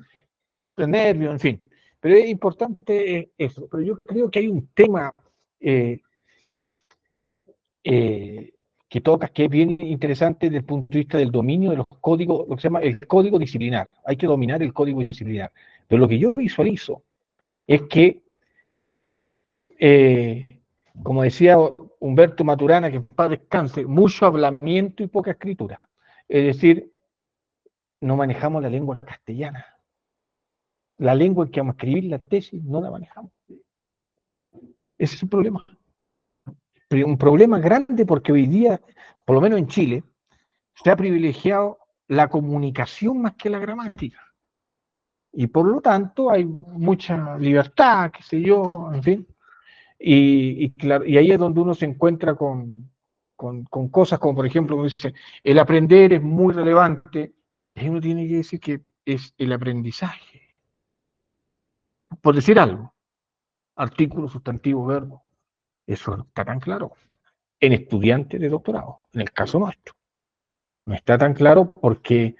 C: nervios, en fin. Pero es importante eso. Pero yo creo que hay un tema que tocas, que es bien interesante desde el punto de vista del dominio de los códigos, lo que se llama el código disciplinar. Hay que dominar el código disciplinar. Pero lo que yo visualizo es que, como decía Humberto Maturana, que en paz descanse, mucho hablamiento y poca escritura. Es decir, no manejamos la lengua castellana. La lengua en que vamos a escribir la tesis no la manejamos. Ese es un problema. Pero un problema grande porque hoy día, por lo menos en Chile, se ha privilegiado la comunicación más que la gramática. Y por lo tanto hay mucha libertad, qué sé yo, en fin. Claro, y ahí es donde uno se encuentra con cosas como, por ejemplo, como dice, el aprender es muy relevante. Y uno tiene que decir que es el aprendizaje. Por decir algo, artículo, sustantivo, verbo. Eso no está tan claro en estudiantes de doctorado, en el caso nuestro. No está tan claro porque,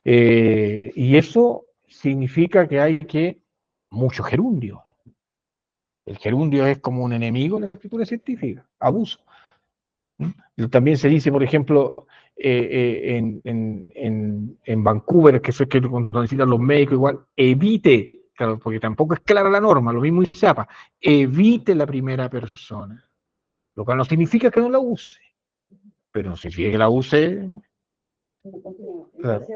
C: y eso significa que hay mucho gerundio. El gerundio es como un enemigo de la escritura científica, abuso. También se dice, por ejemplo, en Vancouver, que eso es que cuando necesitan los médicos igual, evite, claro, porque tampoco es clara la norma, lo mismo ISAPA, evite la primera persona, lo cual no significa que no la use, pero no significa que la use. Claro,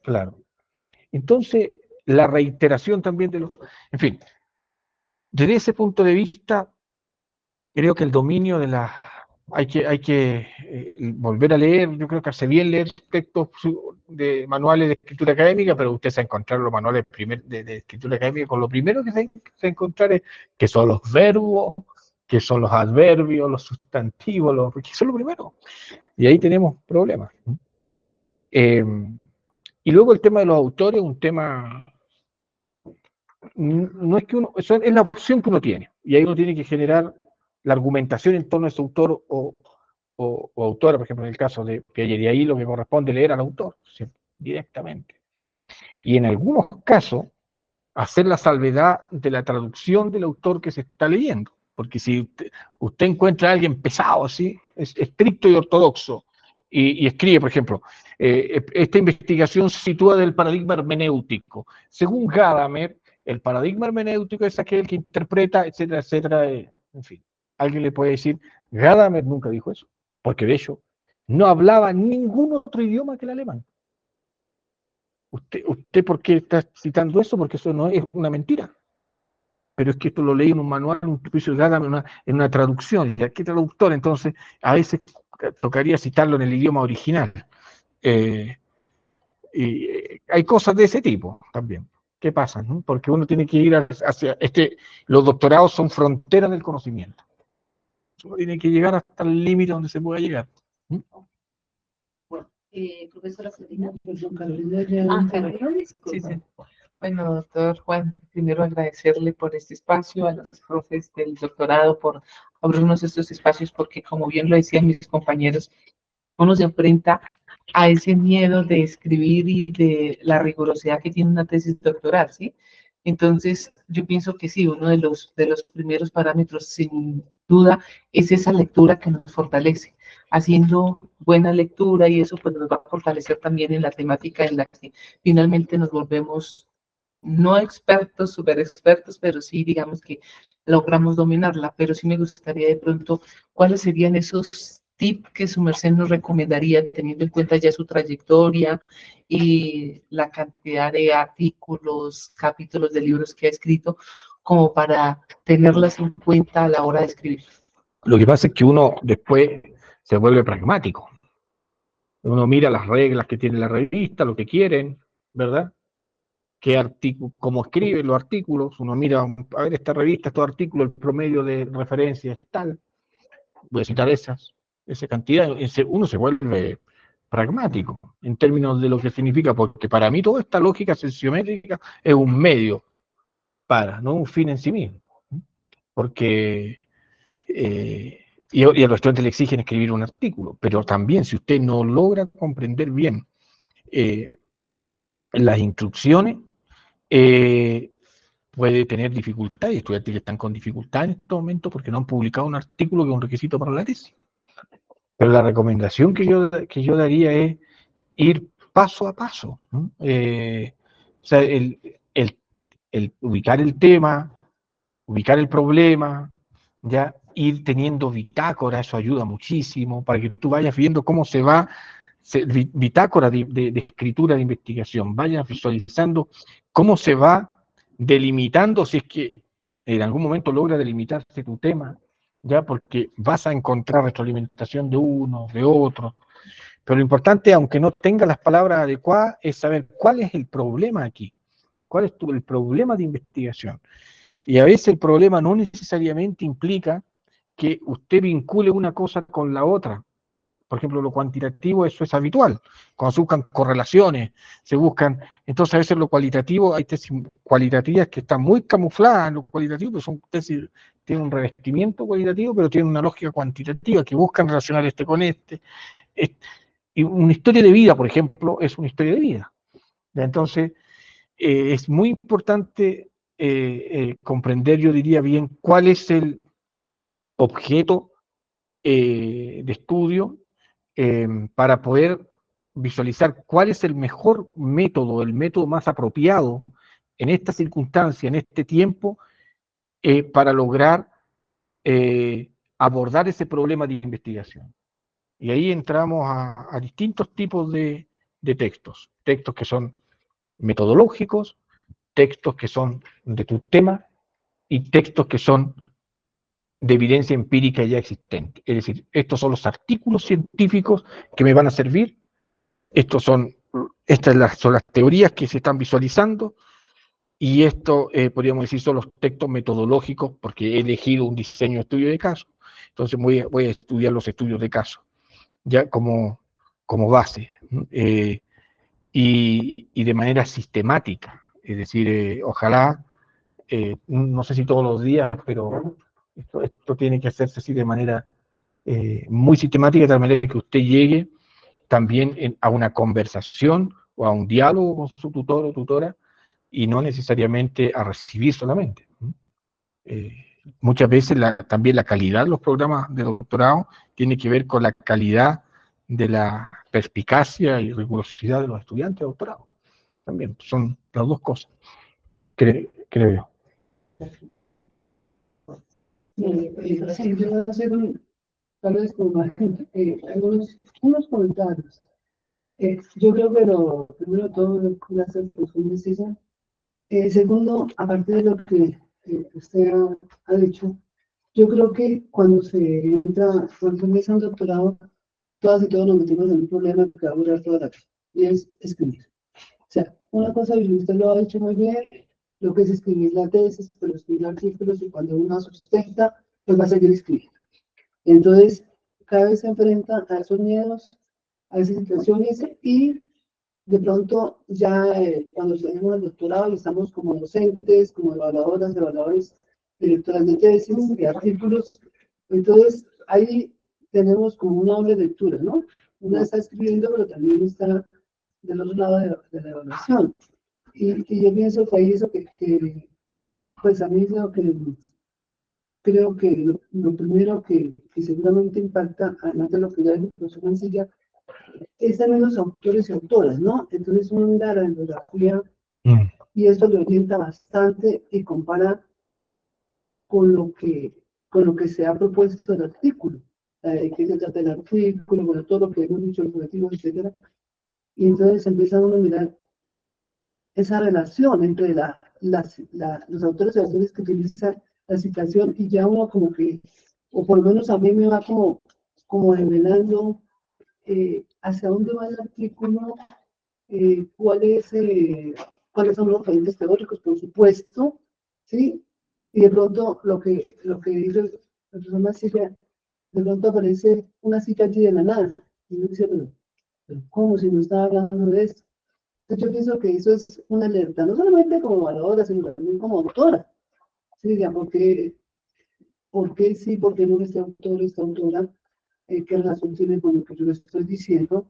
C: claro. Entonces, la reiteración también de los... En fin, desde ese punto de vista, creo que el dominio de la... Hay que volver a leer, yo creo que hace bien leer textos de manuales de escritura académica, pero usted se va a encontrar los manuales de escritura académica con lo primero que se va a encontrar es que son los verbos, que son los adverbios, los sustantivos, que son lo primero. Y ahí tenemos problemas. Y luego el tema de los autores, un tema, no es que uno, eso es la opción que uno tiene, y ahí uno tiene que generar la argumentación en torno a ese autor o autora, por ejemplo, en el caso de Piaget, y ahí lo que corresponde leer al autor, ¿sí? Directamente. Y en algunos casos, hacer la salvedad de la traducción del autor que se está leyendo, porque si usted encuentra a alguien pesado, así, estricto y ortodoxo, y escribe, por ejemplo, esta investigación se sitúa del paradigma hermenéutico. Según Gadamer, el paradigma hermenéutico es aquel que interpreta, etcétera, etcétera, en fin. Alguien le puede decir, Gadamer nunca dijo eso, porque de hecho no hablaba ningún otro idioma que el alemán. ¿Usted por qué está citando eso? Porque eso no es una mentira. Pero es que esto lo leí en un manual, un juicio de Gadamer, en una traducción. ¿Y qué traductor? Entonces, a veces tocaría citarlo en el idioma original. Hay cosas de ese tipo también. ¿Qué pasa? ¿No? Porque uno tiene que ir hacia... los doctorados son fronteras del conocimiento. Uno tiene que llegar hasta el límite donde se pueda llegar.
D: Profesora Celina.
G: Carolina, sí, sí. Bueno, doctor Juan, primero agradecerle por este espacio, a los profes del doctorado por abrirnos estos espacios, porque como bien lo decían mis compañeros, uno se enfrenta a ese miedo de escribir y de la rigurosidad que tiene una tesis doctoral, ¿sí? Entonces, yo pienso que sí, uno de los primeros parámetros, sin duda, es esa lectura que nos fortalece. Haciendo buena lectura y eso pues nos va a fortalecer también en la temática en la que finalmente nos volvemos no expertos, super expertos, pero sí digamos que logramos dominarla. Pero sí me gustaría de pronto, ¿cuáles serían esos tips que su merced nos recomendaría, teniendo en cuenta ya su trayectoria y la cantidad de artículos, capítulos de libros que ha escrito, como para tenerlas en cuenta a la hora de escribir?
C: Lo que pasa es que uno después se vuelve pragmático. Uno mira las reglas que tiene la revista, lo que quieren, ¿verdad? Qué artículo, cómo escriben los artículos. Uno mira, a ver, esta revista, estos artículos, el promedio de referencia es tal. Voy a citar esa cantidad. Uno se vuelve pragmático en términos de lo que significa, porque para mí toda esta lógica sensiométrica es un medio para, no un fin en sí mismo. Porque y a los estudiantes le exigen escribir un artículo, pero también si usted no logra comprender bien las instrucciones, puede tener dificultades, estudiantes que están con dificultad en estos momentos porque no han publicado un artículo que es un requisito para la tesis. Pero la recomendación que yo daría es ir paso a paso, ¿no? O sea, el ubicar el tema, ubicar el problema, ya ir teniendo bitácora, eso ayuda muchísimo para que tú vayas viendo cómo se va, bitácora de escritura de investigación, vayas visualizando cómo se va delimitando, si es que en algún momento logra delimitarse tu tema, ya porque vas a encontrar retroalimentación de uno, de otro. Pero lo importante, aunque no tenga las palabras adecuadas, es saber cuál es el problema aquí, cuál es el problema de investigación. Y a veces el problema no necesariamente implica que usted vincule una cosa con la otra. Por ejemplo, lo cuantitativo, eso es habitual. Cuando se buscan correlaciones, se buscan. Entonces, a veces lo cualitativo, hay tesis cualitativas que están muy camufladas en lo cualitativo, pero son tesis, tienen un revestimiento cualitativo, pero tienen una lógica cuantitativa, que buscan relacionar este con este. Y una historia de vida, por ejemplo, es una historia de vida. Entonces, es muy importante comprender, yo diría bien, cuál es el objeto de estudio para poder visualizar cuál es el mejor método, el método más apropiado en esta circunstancia, en este tiempo, para lograr abordar ese problema de investigación. Y ahí entramos a distintos tipos de textos, textos que son metodológicos, textos que son de tu tema y textos que son de evidencia empírica ya existente. Es decir, estos son los artículos científicos que me van a servir, estas son las teorías que se están visualizando, y esto, podríamos decir, son los textos metodológicos, porque he elegido un diseño de estudio de caso, entonces voy a estudiar los estudios de caso, ya como base, y de manera sistemática, es decir, ojalá, no sé si todos los días, pero esto tiene que hacerse así de manera muy sistemática, de tal manera que usted llegue también a una conversación o a un diálogo con su tutor o tutora, y no necesariamente a recibir solamente. Muchas veces también la calidad de los programas de doctorado tiene que ver con la calidad de la perspicacia y rigurosidad de los estudiantes de doctorado. También son las dos cosas, creo yo.
H: Sí, yo voy a hacer tal vez como unos comentarios. Yo creo que primero todo, gracias por su decisión. Segundo, aparte de lo que usted ha dicho, yo creo que cuando se empieza un doctorado, todas y todos nos metimos en un problema que va a durar toda la vida, y es escribir. O sea, una cosa, y usted lo ha dicho muy bien, lo que es escribir la tesis, pero escribir artículos, y cuando uno sustenta, pues va a seguir escribiendo. Entonces, cada vez se enfrenta a esos miedos, a esas situaciones, y de pronto ya cuando tenemos el doctorado y estamos como docentes, como evaluadores, directoras de tesis, de artículos, entonces ahí tenemos como una doble lectura, ¿no? Una está escribiendo, pero también está del otro lado de la evaluación. Y yo pienso que ahí eso pues a mí es lo que creo que lo primero que seguramente impacta, además de lo que ya es la profesora Mancilla, es también los autores y autoras, ¿no? Entonces uno mira la bibliografía y esto lo orienta bastante y compara con lo que se ha propuesto el artículo, de qué se trata el artículo, bueno, todo lo que hemos dicho, el objetivo, etcétera. Y entonces empieza uno a mirar esa relación entre los autores y autores que utilizan la citación, y ya uno como que, o por lo menos a mí me va como revelando hacia dónde va el artículo, cuáles son los referentes teóricos, por supuesto, ¿sí? Y de pronto lo que dice el profesor Mancilla, de pronto aparece una cita allí de la nada, y uno dice, pero ¿cómo si no estaba hablando de esto? Entonces yo pienso que eso es una alerta, no solamente como evaluadora, sino también como autora, ¿sí? Ya, ¿por qué sí, por qué no este autor, esta autora, qué relación tiene con lo que yo le estoy diciendo?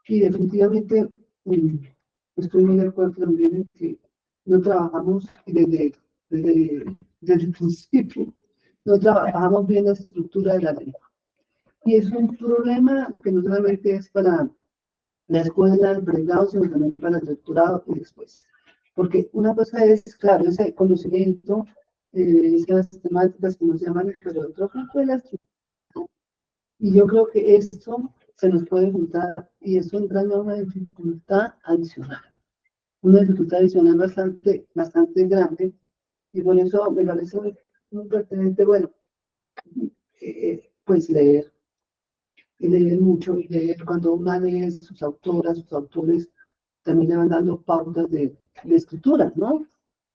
H: Y definitivamente estoy muy de acuerdo también en que no trabajamos, y desde desde el principio no trabajamos bien la estructura de la lengua. Y es un problema que no solamente es para la escuela, el pregrado, sino también para el doctorado y después. Porque una cosa es, claro, ese conocimiento, esas temáticas que nos llaman, pero otra cosa es la estructura. Y yo creo que esto se nos puede juntar y eso entraña una dificultad adicional. Una dificultad adicional bastante grande. Y por eso me parece muy pertinente, bueno, pues leer. Y leer mucho, y leer cuando uno lee sus autoras, sus autores, también le van dando pautas de escritura, ¿no?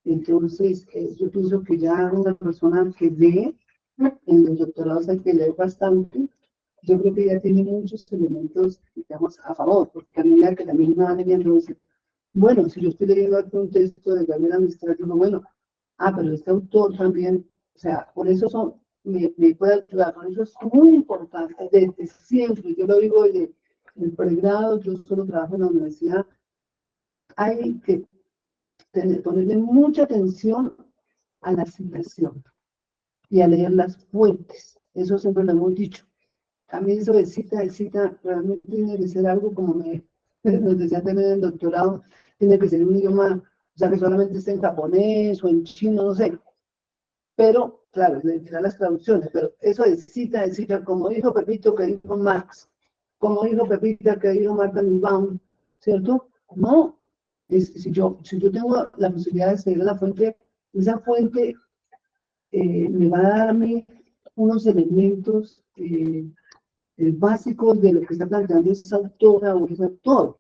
H: Entonces, yo pienso que ya una persona que lee, en los doctorados hay que leer bastante, yo creo que ya tiene muchos elementos, digamos, a favor, porque a medida que también uno va leyendo, dice, bueno, si yo estoy leyendo aquí un texto de Gabriela Mistral, digo, bueno, pero este autor también, o sea, por eso me puede ayudar, por eso es muy importante, desde siempre, yo lo digo desde el pregrado, yo solo trabajo en la universidad, hay que ponerle mucha atención a la citación y a leer las fuentes. Eso siempre lo hemos dicho. A mí eso de cita, realmente tiene que ser algo como nos decía también en el doctorado, tiene que ser un idioma, o sea, que solamente esté en japonés o en chino, no sé. Pero, claro, le dirán las traducciones, pero eso de cita, como dijo Pepito, que dijo Marx, como dijo Pepita, que dijo Marta Nussbaum, ¿cierto? No, si yo tengo la posibilidad de seguir la fuente, esa fuente me va a dar a mí unos elementos básicos de lo que está planteando esa autora o ese autor.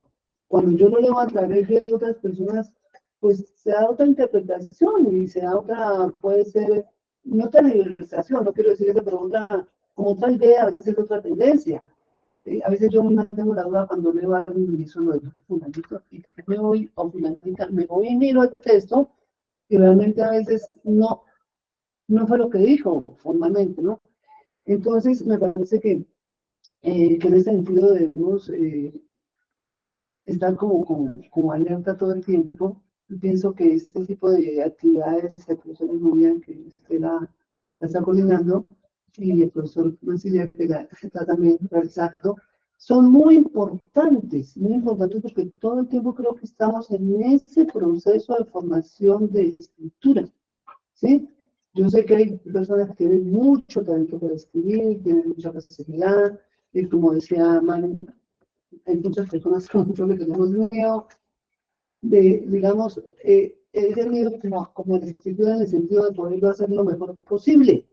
H: Cuando yo lo leo a través de otras personas, pues se da otra interpretación y se da otra, puede ser, no otra liberalización, no quiero decir eso, pero como otra idea, a veces otra tendencia. A veces yo me tengo la duda cuando leo algo y eso lo de fulanito, y me voy, o fulanita, me voy y miro el texto, y realmente a veces no fue lo que dijo formalmente, ¿no? Entonces, me parece que en ese sentido debemos estar como alerta todo el tiempo. Yo pienso que este tipo de actividades, el profesor Nuria, que usted la está coordinando, y el profesor Mancilla, que la está también realizando, son muy importantes porque todo el tiempo creo que estamos en ese proceso de formación de escritura, ¿sí? Yo sé que hay personas que tienen mucho talento para escribir, tienen mucha facilidad, y como decía Manu, hay muchas personas con mucho que tenemos miedo digamos, es el miedo como la escritura en el sentido de poderlo hacer lo mejor posible,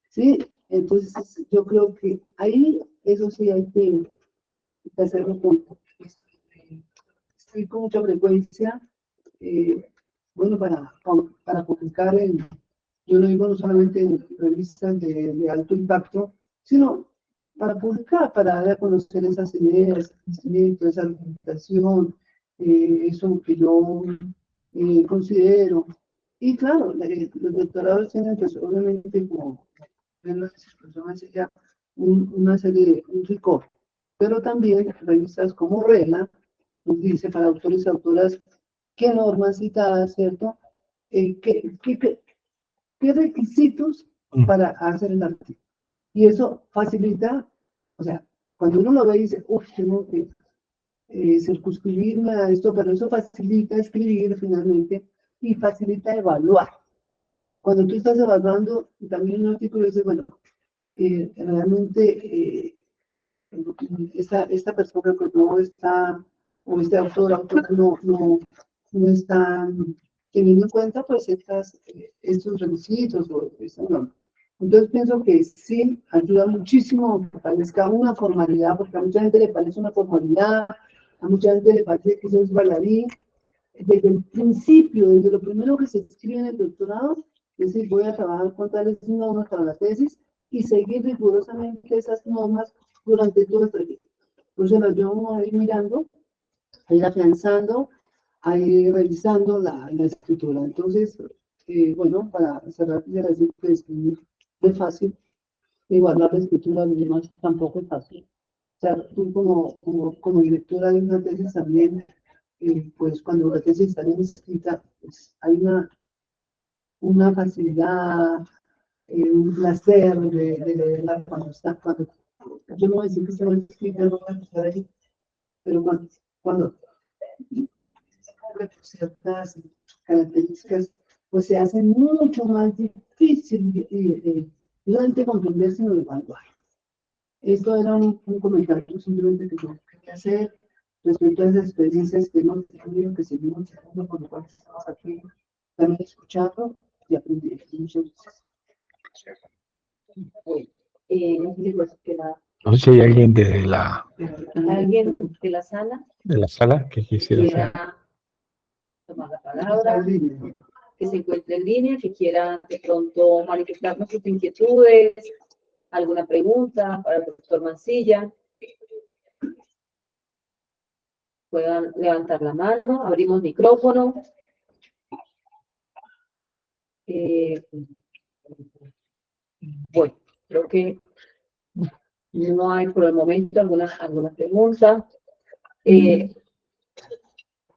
H: ¿sí? Entonces, yo creo que ahí, eso sí hay que hacerlo con escribir con mucha frecuencia, bueno, para publicar yo lo digo no solamente en revistas de alto impacto, sino para publicar, para dar a conocer esas ideas, esa argumentación, eso que yo considero. Y claro, los doctorados tienen pues obviamente como las personas ya una serie de un rigor, pero también revistas como RELA nos dice para autores y autoras qué normas citadas, ¿cierto? ¿Qué requisitos para hacer el artículo? Y eso facilita, o sea, cuando uno lo ve y dice, uff, tengo que circunscribirme a esto, pero eso facilita escribir finalmente y facilita evaluar. Cuando tú estás evaluando, también un artículo dice, bueno, realmente esta persona que no está, o este autor no está teniendo en cuenta pues estos requisitos o esta norma. Entonces pienso que sí ayuda muchísimo que parezca una formalidad, porque a mucha gente le parece una formalidad, a mucha gente le parece que eso es bailarín. Desde el principio, desde lo primero que se escribe en el doctorado, es decir, voy a trabajar con tales normas para la tesis y seguir rigurosamente esas normas durante todo el trayecto. Entonces las llevo a ir mirando, a ir afianzando, a ir revisando la escritura. Entonces, bueno, para cerrar, quisiera decir que escribir no es fácil, igual la escritura de los demás tampoco es fácil. O sea, tú como directora de una tesis también, pues cuando la tesis está bien escrita, pues hay una facilidad, un placer de leerla cuando está, yo no voy a decir que está mal escrita, no voy a estar ahí, pero cuando ciertas características, pues se hace mucho más difícil de comprender sino de evaluar. Esto era un comentario simplemente que yo quería hacer respecto a esas experiencias que hemos tenido, que seguimos teniendo, por lo cual estamos aquí también escuchando y aprendiendo. Muchas gracias.
D: No sé si pues queda
I: No sé si hay alguien
D: alguien de la sala
I: de la sala que quisiera hacer.
D: quiera tomar la palabra, que se encuentre en línea, que quiera de pronto manifestarnos sus inquietudes, alguna pregunta para el profesor Mancilla. Puedan levantar la mano, abrimos micrófono. Bueno, creo que no hay por el momento alguna pregunta.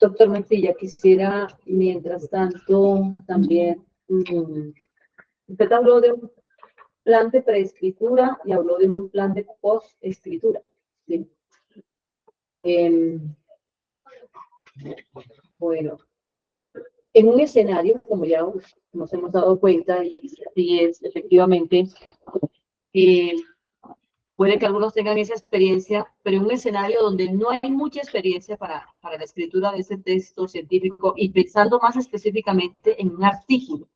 D: Doctor Mancilla, quisiera, mientras tanto, también, usted habló de un plan de preescritura y habló de un plan de postescritura. ¿Sí? Bueno, en un escenario, como ya nos hemos dado cuenta, y es efectivamente, puede que algunos tengan esa experiencia, pero en un escenario donde no hay mucha experiencia para la escritura de ese texto científico, y pensando más específicamente en un artículo,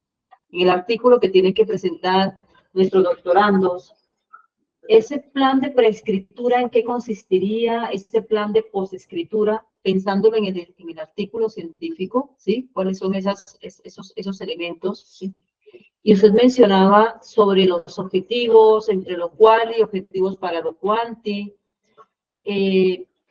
D: en el artículo que tienen que presentar nuestros doctorandos. Ese plan de preescritura, ¿en qué consistiría? Ese plan de posescritura, pensándolo en el artículo científico, ¿sí? ¿Cuáles son esos elementos? ¿Sí? Y usted mencionaba sobre los objetivos, entre lo cual y objetivos para lo cuanti.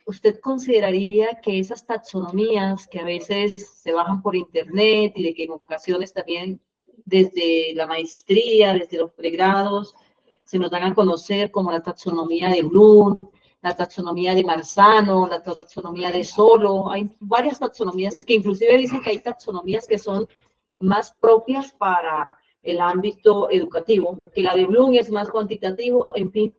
D: ¿Usted consideraría que esas taxonomías que a veces se bajan por internet y de que en ocasiones también desde la maestría, desde los pregrados, se nos dan a conocer como la taxonomía de Bloom, la taxonomía de Marzano, la taxonomía de Solo? Hay varias taxonomías que inclusive dicen que hay taxonomías que son más propias para el ámbito educativo, que la de Bloom es más cuantitativo, en fin.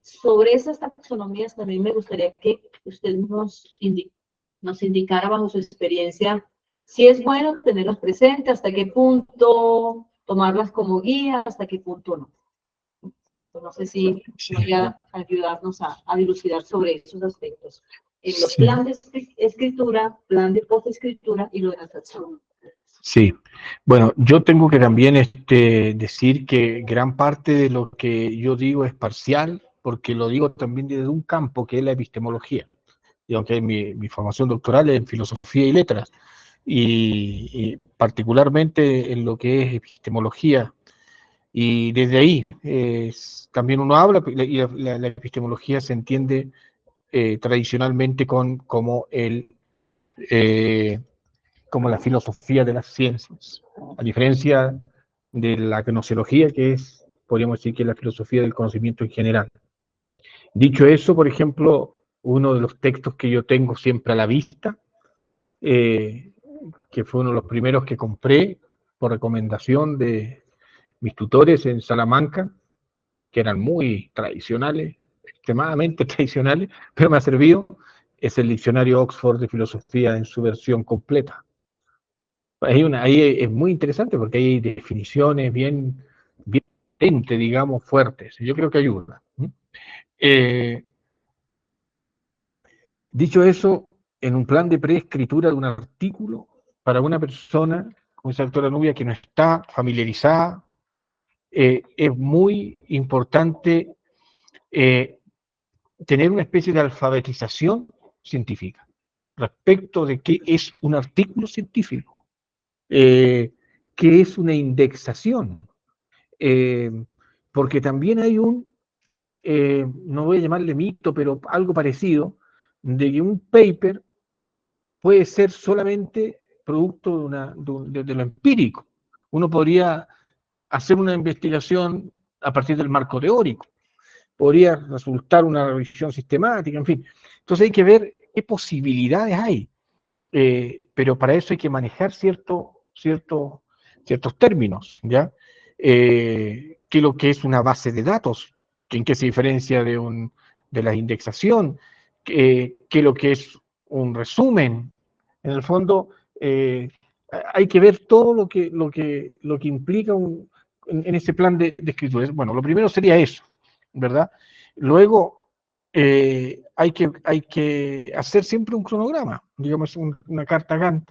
D: Sobre esas taxonomías también me gustaría que usted nos indicara bajo su experiencia si es bueno tenerlas presentes, hasta qué punto tomarlas como guía, hasta qué punto no. No sé si podría ayudarnos a dilucidar sobre esos aspectos. En los planes de escritura, plan de postescritura y lo de la taxonomía.
C: Sí, bueno, yo tengo que también decir que gran parte de lo que yo digo es parcial, porque lo digo también desde un campo que es la epistemología. Y aunque mi formación doctoral es en filosofía y letras, y particularmente en lo que es epistemología, y desde ahí también uno habla, y la epistemología se entiende tradicionalmente como como la filosofía de las ciencias, a diferencia de la gnoseología, que es, podríamos decir, que es la filosofía del conocimiento en general. Dicho eso, por ejemplo, uno de los textos que yo tengo siempre a la vista, que fue uno de los primeros que compré por recomendación de mis tutores en Salamanca, que eran muy tradicionales, extremadamente tradicionales, pero me ha servido, es el diccionario Oxford de filosofía en su versión completa. Ahí es muy interesante porque hay definiciones bien potentes, digamos, fuertes. Yo creo que ayuda. Dicho eso, en un plan de preescritura de un artículo, para una persona, como esa doctora Nubia, que no está familiarizada, es muy importante tener una especie de alfabetización científica respecto de qué es un artículo científico, qué es una indexación, porque también hay no voy a llamarle mito, pero algo parecido, de que un paper puede ser solamente producto de lo empírico. Uno podría hacer una investigación a partir del marco teórico, podría resultar una revisión sistemática, en fin. Entonces hay que ver qué posibilidades hay, pero para eso hay que manejar ciertos ciertos términos, ¿ya? ¿Qué es lo que es una base de datos? ¿En qué se diferencia de la indexación? ¿Qué es lo que es un resumen? En el fondo, hay que ver todo lo que implica en ese plan de escritura. Bueno, lo primero sería eso, ¿verdad? Luego, hay que hacer siempre un cronograma, digamos, una carta Gantt,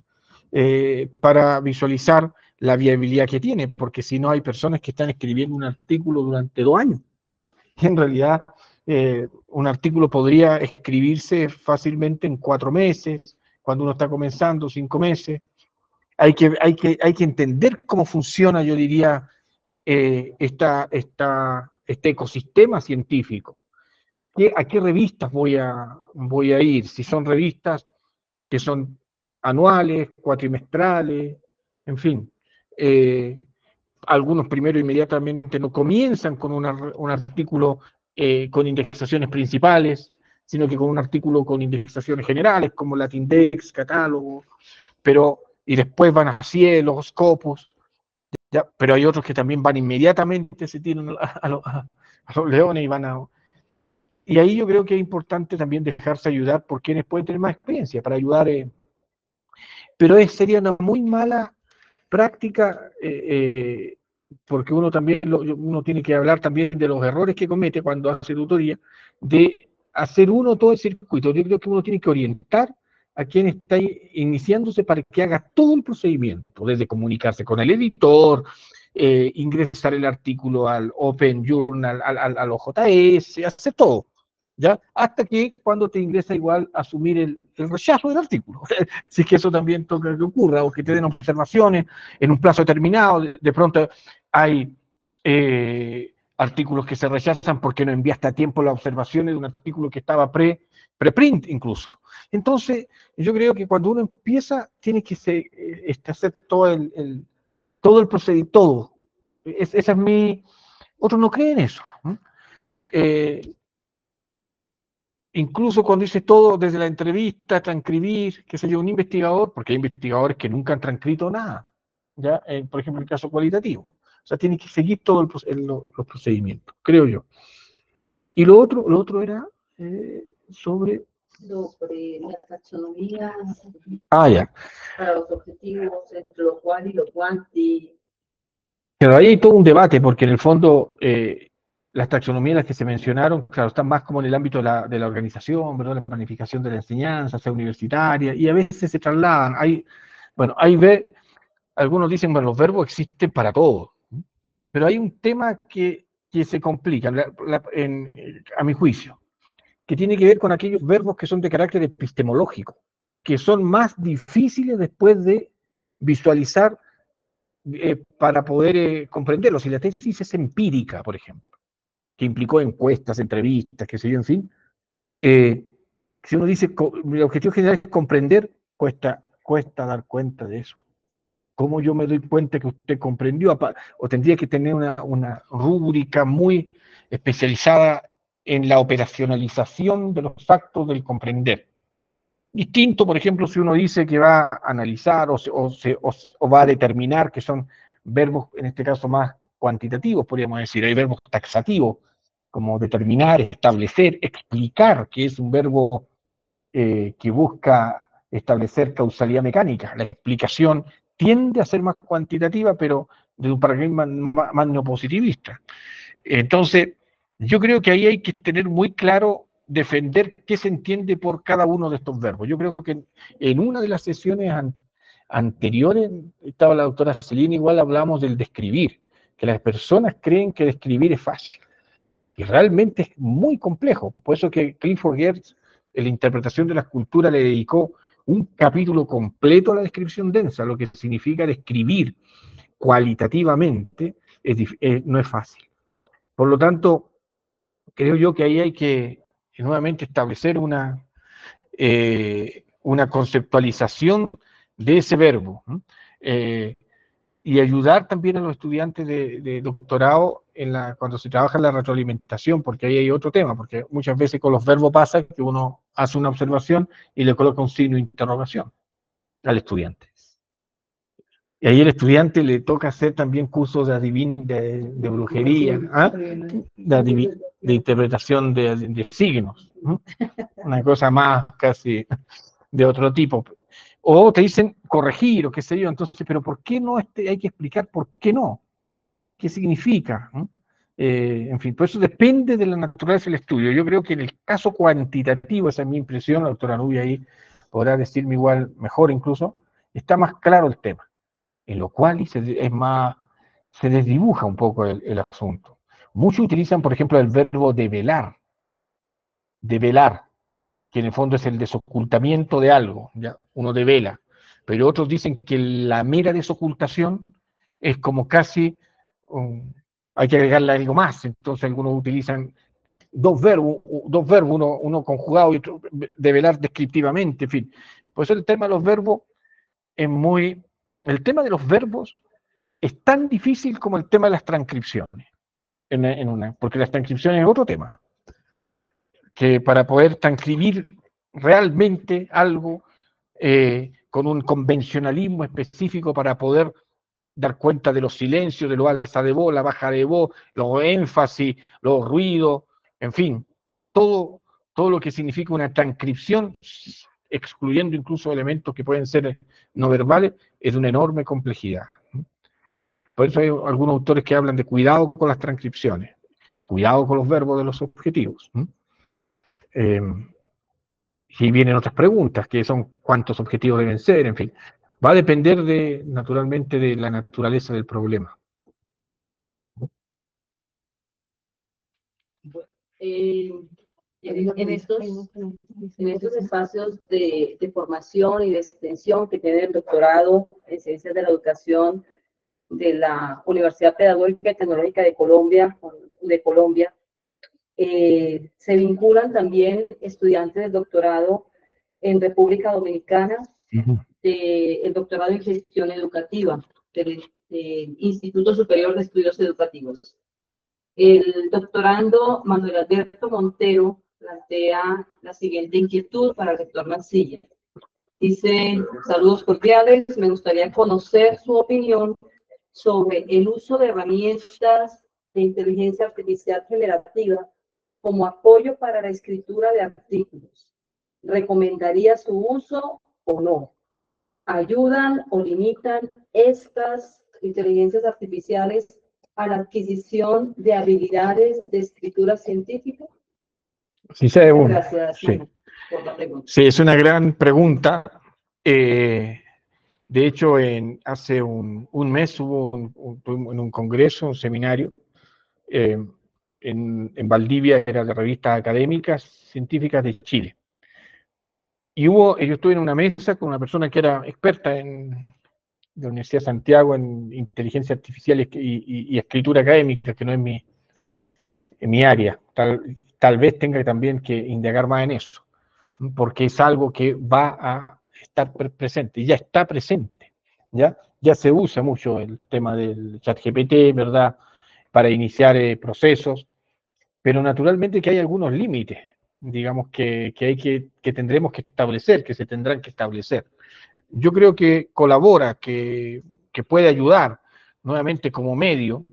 C: para visualizar la viabilidad que tiene, porque si no hay personas que están escribiendo un artículo durante 2 años. Y en realidad, un artículo podría escribirse fácilmente en 4 meses, cuando uno está comenzando, 5 meses. Hay que entender cómo funciona, yo diría, este ecosistema científico. ¿A qué revistas voy a ir? Si son revistas que son anuales, cuatrimestrales, en fin. Algunos primero inmediatamente no comienzan con un artículo con indexaciones principales, sino que con un artículo con indexaciones generales, como Latindex, catálogo, y después van a Cielos, Scopus, ¿ya? Pero hay otros que también van inmediatamente, se tiran a los leones y van a... Y ahí yo creo que es importante también dejarse ayudar por quienes pueden tener más experiencia, para ayudar, pero sería una muy mala práctica, porque uno también uno tiene que hablar también de los errores que comete cuando hace tutoría, de hacer uno todo el circuito. Yo creo que uno tiene que orientar a quien está iniciándose para que haga todo el procedimiento, desde comunicarse con el editor, ingresar el artículo al Open Journal, al OJS, hacer todo, ¿ya? Hasta que cuando te ingresa igual asumir el rechazo del artículo, si es que eso también toca que ocurra, o que te den observaciones en un plazo determinado. De pronto hay artículos que se rechazan porque no enviaste a tiempo las observaciones de un artículo que estaba preprint incluso. Entonces, yo creo que cuando uno empieza, tiene que hacer todo el procedimiento, todo. Esa es mi... Otros no creen eso. Incluso cuando dice todo, desde la entrevista, transcribir, qué sé yo, un investigador, porque hay investigadores que nunca han transcrito nada, ¿ya? Por ejemplo, el caso cualitativo. O sea, tiene que seguir todos los procedimientos, creo yo. Y lo otro era sobre
D: la taxonomía
C: ya.
D: para los objetivos, entre lo cual y lo cuanti.
C: Pero ahí hay todo un debate, porque en el fondo las taxonomías las que se mencionaron, claro, están más como en el ámbito de la organización, ¿verdad? La planificación de la enseñanza, sea universitaria, y a veces se trasladan. Algunos dicen, bueno, los verbos existen para todo, pero hay un tema que se complica, a mi juicio, que tiene que ver con aquellos verbos que son de carácter epistemológico, que son más difíciles después de visualizar para poder comprenderlos. Si la tesis es empírica, por ejemplo, que implicó encuestas, entrevistas, qué sé yo, en fin, si uno dice, el objetivo general es comprender, cuesta dar cuenta de eso. ¿Cómo yo me doy cuenta que usted comprendió? O tendría que tener una rúbrica muy especializada en la operacionalización de los actos del comprender. Distinto, por ejemplo, si uno dice que va a analizar o va a determinar, que son verbos, en este caso, más cuantitativos, podríamos decir. Hay verbos taxativos, como determinar, establecer, explicar, que es un verbo que busca establecer causalidad mecánica. La explicación tiende a ser más cuantitativa, pero de un paradigma más neopositivista. Entonces, yo creo que ahí hay que tener muy claro, defender qué se entiende por cada uno de estos verbos. Yo creo que en una de las sesiones anteriores, estaba la doctora Celina, igual hablamos del describir, que las personas creen que describir es fácil, y realmente es muy complejo. Por eso que Clifford Geertz, en la interpretación de la escultura, le dedicó un capítulo completo a la descripción densa, lo que significa describir cualitativamente no es fácil. Por lo tanto, creo yo que ahí hay que nuevamente establecer una conceptualización de ese verbo, y ayudar también a los estudiantes de doctorado cuando se trabaja en la retroalimentación, porque ahí hay otro tema, porque muchas veces con los verbos pasa que uno hace una observación y le coloca un signo de interrogación al estudiante. Y ahí el estudiante le toca hacer también cursos de brujería, ¿ah? De interpretación de signos, ¿no? Una cosa más casi de otro tipo. O te dicen corregir o qué sé yo, entonces, pero ¿por qué no? Hay que explicar por qué no, qué significa, ¿no? En fin, por eso depende de la naturaleza del estudio. Yo creo que en el caso cuantitativo, esa es mi impresión, la doctora Nubia ahí podrá decirme igual, mejor incluso, está más claro el tema, en lo cual se desdibuja un poco el asunto. Muchos utilizan, por ejemplo, el verbo develar, que en el fondo es el desocultamiento de algo, ¿ya? Uno devela, pero otros dicen que la mera desocultación es como casi, hay que agregarle algo más, entonces algunos utilizan dos verbos, uno conjugado y otro develar descriptivamente, en fin. Por eso el tema de los verbos el tema de los verbos es tan difícil como el tema de las transcripciones, porque las transcripciones es otro tema, que para poder transcribir realmente algo con un convencionalismo específico para poder dar cuenta de los silencios, de lo alza de voz, la baja de voz, los énfasis, los ruidos, en fin, todo lo que significa una transcripción, excluyendo incluso elementos que pueden ser no verbales, es de una enorme complejidad. Por eso hay algunos autores que hablan de cuidado con las transcripciones, cuidado con los verbos de los objetivos. Y vienen otras preguntas, que son cuántos objetivos deben ser, en fin. Va a depender naturalmente de la naturaleza del problema.
D: En estos espacios de formación y de extensión que tiene el doctorado en Ciencias de la Educación de la Universidad Pedagógica y Tecnológica de Colombia, se vinculan también estudiantes del doctorado en República Dominicana, el doctorado en Gestión Educativa del Instituto Superior de Estudios Educativos. El doctorando Manuel Alberto Montero plantea la siguiente inquietud para el rector Mancilla. Dice: saludos cordiales, me gustaría conocer su opinión sobre el uso de herramientas de inteligencia artificial generativa como apoyo para la escritura de artículos. ¿Recomendaría su uso o no? ¿Ayudan o limitan estas inteligencias artificiales a la adquisición de habilidades de escritura científica?
C: Sí,
D: Gracias
C: por la pregunta. Sí, es una gran pregunta. De hecho, hace un mes hubo en un congreso, un seminario, en Valdivia, era de revistas académicas científicas de Chile. Y yo estuve en una mesa con una persona que era experta en la Universidad de Santiago en inteligencia artificial y escritura académica, que no es mi área. Tal vez tenga también que indagar más en eso, porque es algo que va a estar presente, ya está presente, ya se usa mucho el tema del ChatGPT, ¿verdad?, para iniciar procesos, pero naturalmente que hay algunos límites, digamos, que tendremos que establecer, que se tendrán que establecer. Yo creo que colabora, que puede ayudar nuevamente como medio,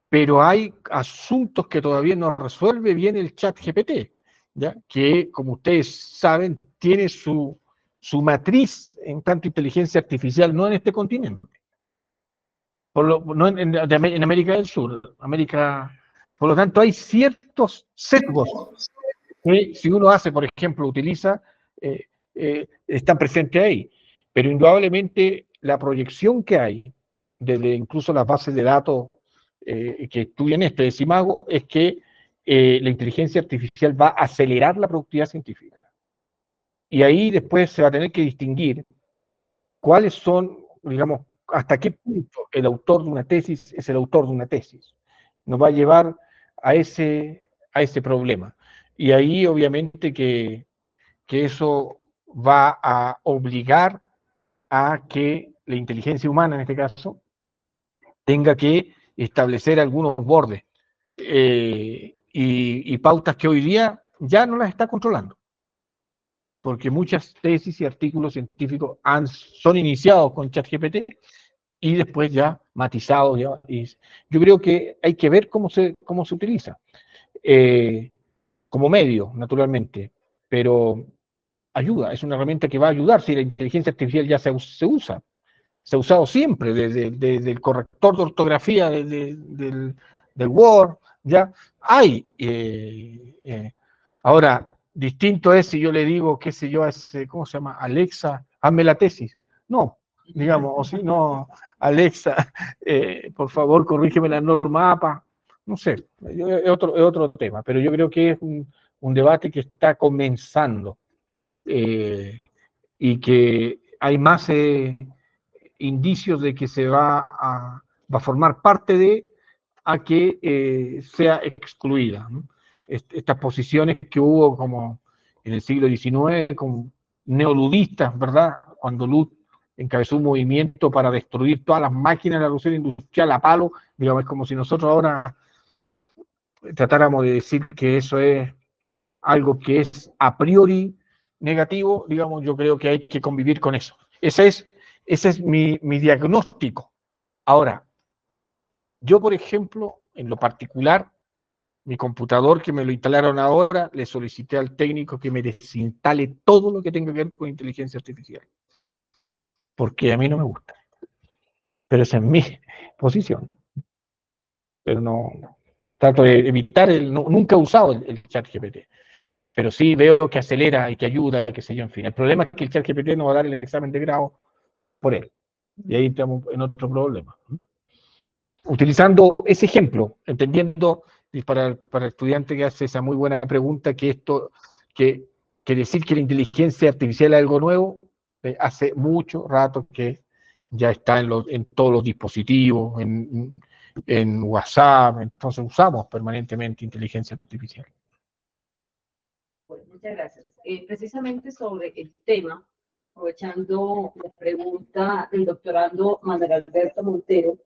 C: pero hay asuntos que todavía no resuelve bien el ChatGPT, ¿ya? Que, como ustedes saben, tiene su matriz en tanto inteligencia artificial, no en este continente, no en América del Sur, por lo tanto hay ciertos sesgos que si uno por ejemplo, utiliza, están presentes ahí, pero indudablemente la proyección que hay, desde incluso las bases de datos que estudian de Simago, es que la inteligencia artificial va a acelerar la productividad científica. Y ahí después se va a tener que distinguir cuáles son, digamos, hasta qué punto el autor de una tesis es el autor de una tesis. Nos va a llevar a ese problema. Y ahí obviamente que eso va a obligar a que la inteligencia humana, en este caso, tenga que establecer algunos bordes y pautas que hoy día ya no las está controlando. porque muchas tesis y artículos científicos son iniciados con ChatGPT y después ya matizados. Yo creo que hay que ver cómo se utiliza, como medio, naturalmente, pero ayuda, es una herramienta que va a ayudar. Si la inteligencia artificial ya se usa, se ha usado siempre, desde el corrector de ortografía del Word, ya hay. Ahora, distinto es si yo le digo, qué sé yo, ¿cómo se llama? Alexa, hazme la tesis. No, digamos, o si no, Alexa, por favor, corrígeme la norma APA. No sé, es otro tema, pero yo creo que es un debate que está comenzando, y que hay más indicios de que se va a formar parte a que sea excluida, ¿no? Estas posiciones que hubo como en el siglo XIX, con neoludistas, ¿verdad? Cuando Lud encabezó un movimiento para destruir todas las máquinas de la revolución industrial a palo, digamos, es como si nosotros ahora tratáramos de decir que eso es algo que es a priori negativo. Digamos, yo creo que hay que convivir con eso. Ese es mi diagnóstico. Ahora, yo, por ejemplo, en lo particular, mi computador que me lo instalaron ahora, le solicité al técnico que me desinstale todo lo que tenga que ver con inteligencia artificial, porque a mí no me gusta. Pero esa es mi posición. Pero no, trato de evitar, nunca he usado el chat GPT, pero sí veo que acelera y que ayuda, qué sé yo, en fin. El problema es que el chat GPT no va a dar el examen de grado por él. Y ahí estamos en otro problema. Utilizando ese ejemplo, entendiendo, y para el estudiante que hace esa muy buena pregunta, que decir que la inteligencia artificial es algo nuevo, hace mucho rato que ya está en todos los dispositivos, en WhatsApp, entonces usamos permanentemente inteligencia artificial.
D: Bueno, muchas gracias. Precisamente sobre el tema, aprovechando la pregunta del doctorando Manuel Alberto Montero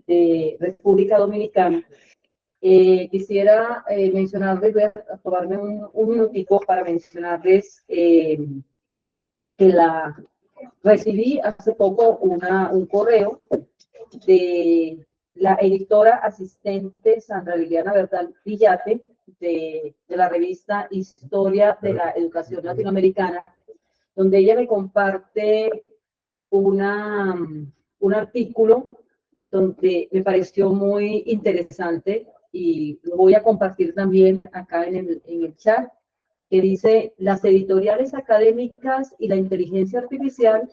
D: de República Dominicana, quisiera mencionarles, voy a tomarme un minutico para mencionarles que recibí hace poco un correo de la editora asistente Sandra Liliana Bernal Villate de la revista Historia de la Educación Latinoamericana, donde ella me comparte un artículo donde me pareció muy interesante y lo voy a compartir también acá en el chat, que dice: las editoriales académicas y la inteligencia artificial